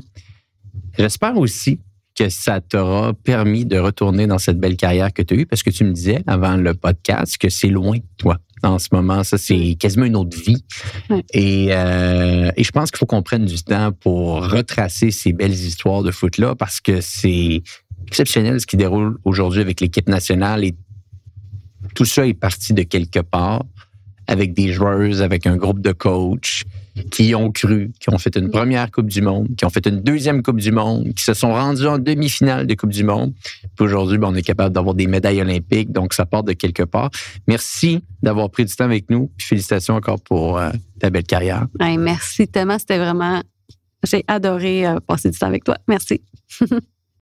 J'espère aussi que ça t'aura permis de retourner dans cette belle carrière que tu as eue, parce que tu me disais avant le podcast que c'est loin de toi. En ce moment, ça, c'est quasiment une autre vie. Et je pense qu'il faut qu'on prenne du temps pour retracer ces belles histoires de foot-là, parce que c'est exceptionnel ce qui déroule aujourd'hui avec l'équipe nationale, et tout ça est parti de quelque part, avec des joueuses, avec un groupe de coachs qui ont cru, qui ont fait une première Coupe du Monde, qui ont fait une deuxième Coupe du Monde, qui se sont rendus en demi-finale de Coupe du Monde. Puis aujourd'hui, on est capable d'avoir des médailles olympiques, donc ça part de quelque part. Merci d'avoir pris du temps avec nous. Puis félicitations encore pour ta belle carrière. Merci Thomas, c'était vraiment... J'ai adoré passer du temps avec toi. Merci.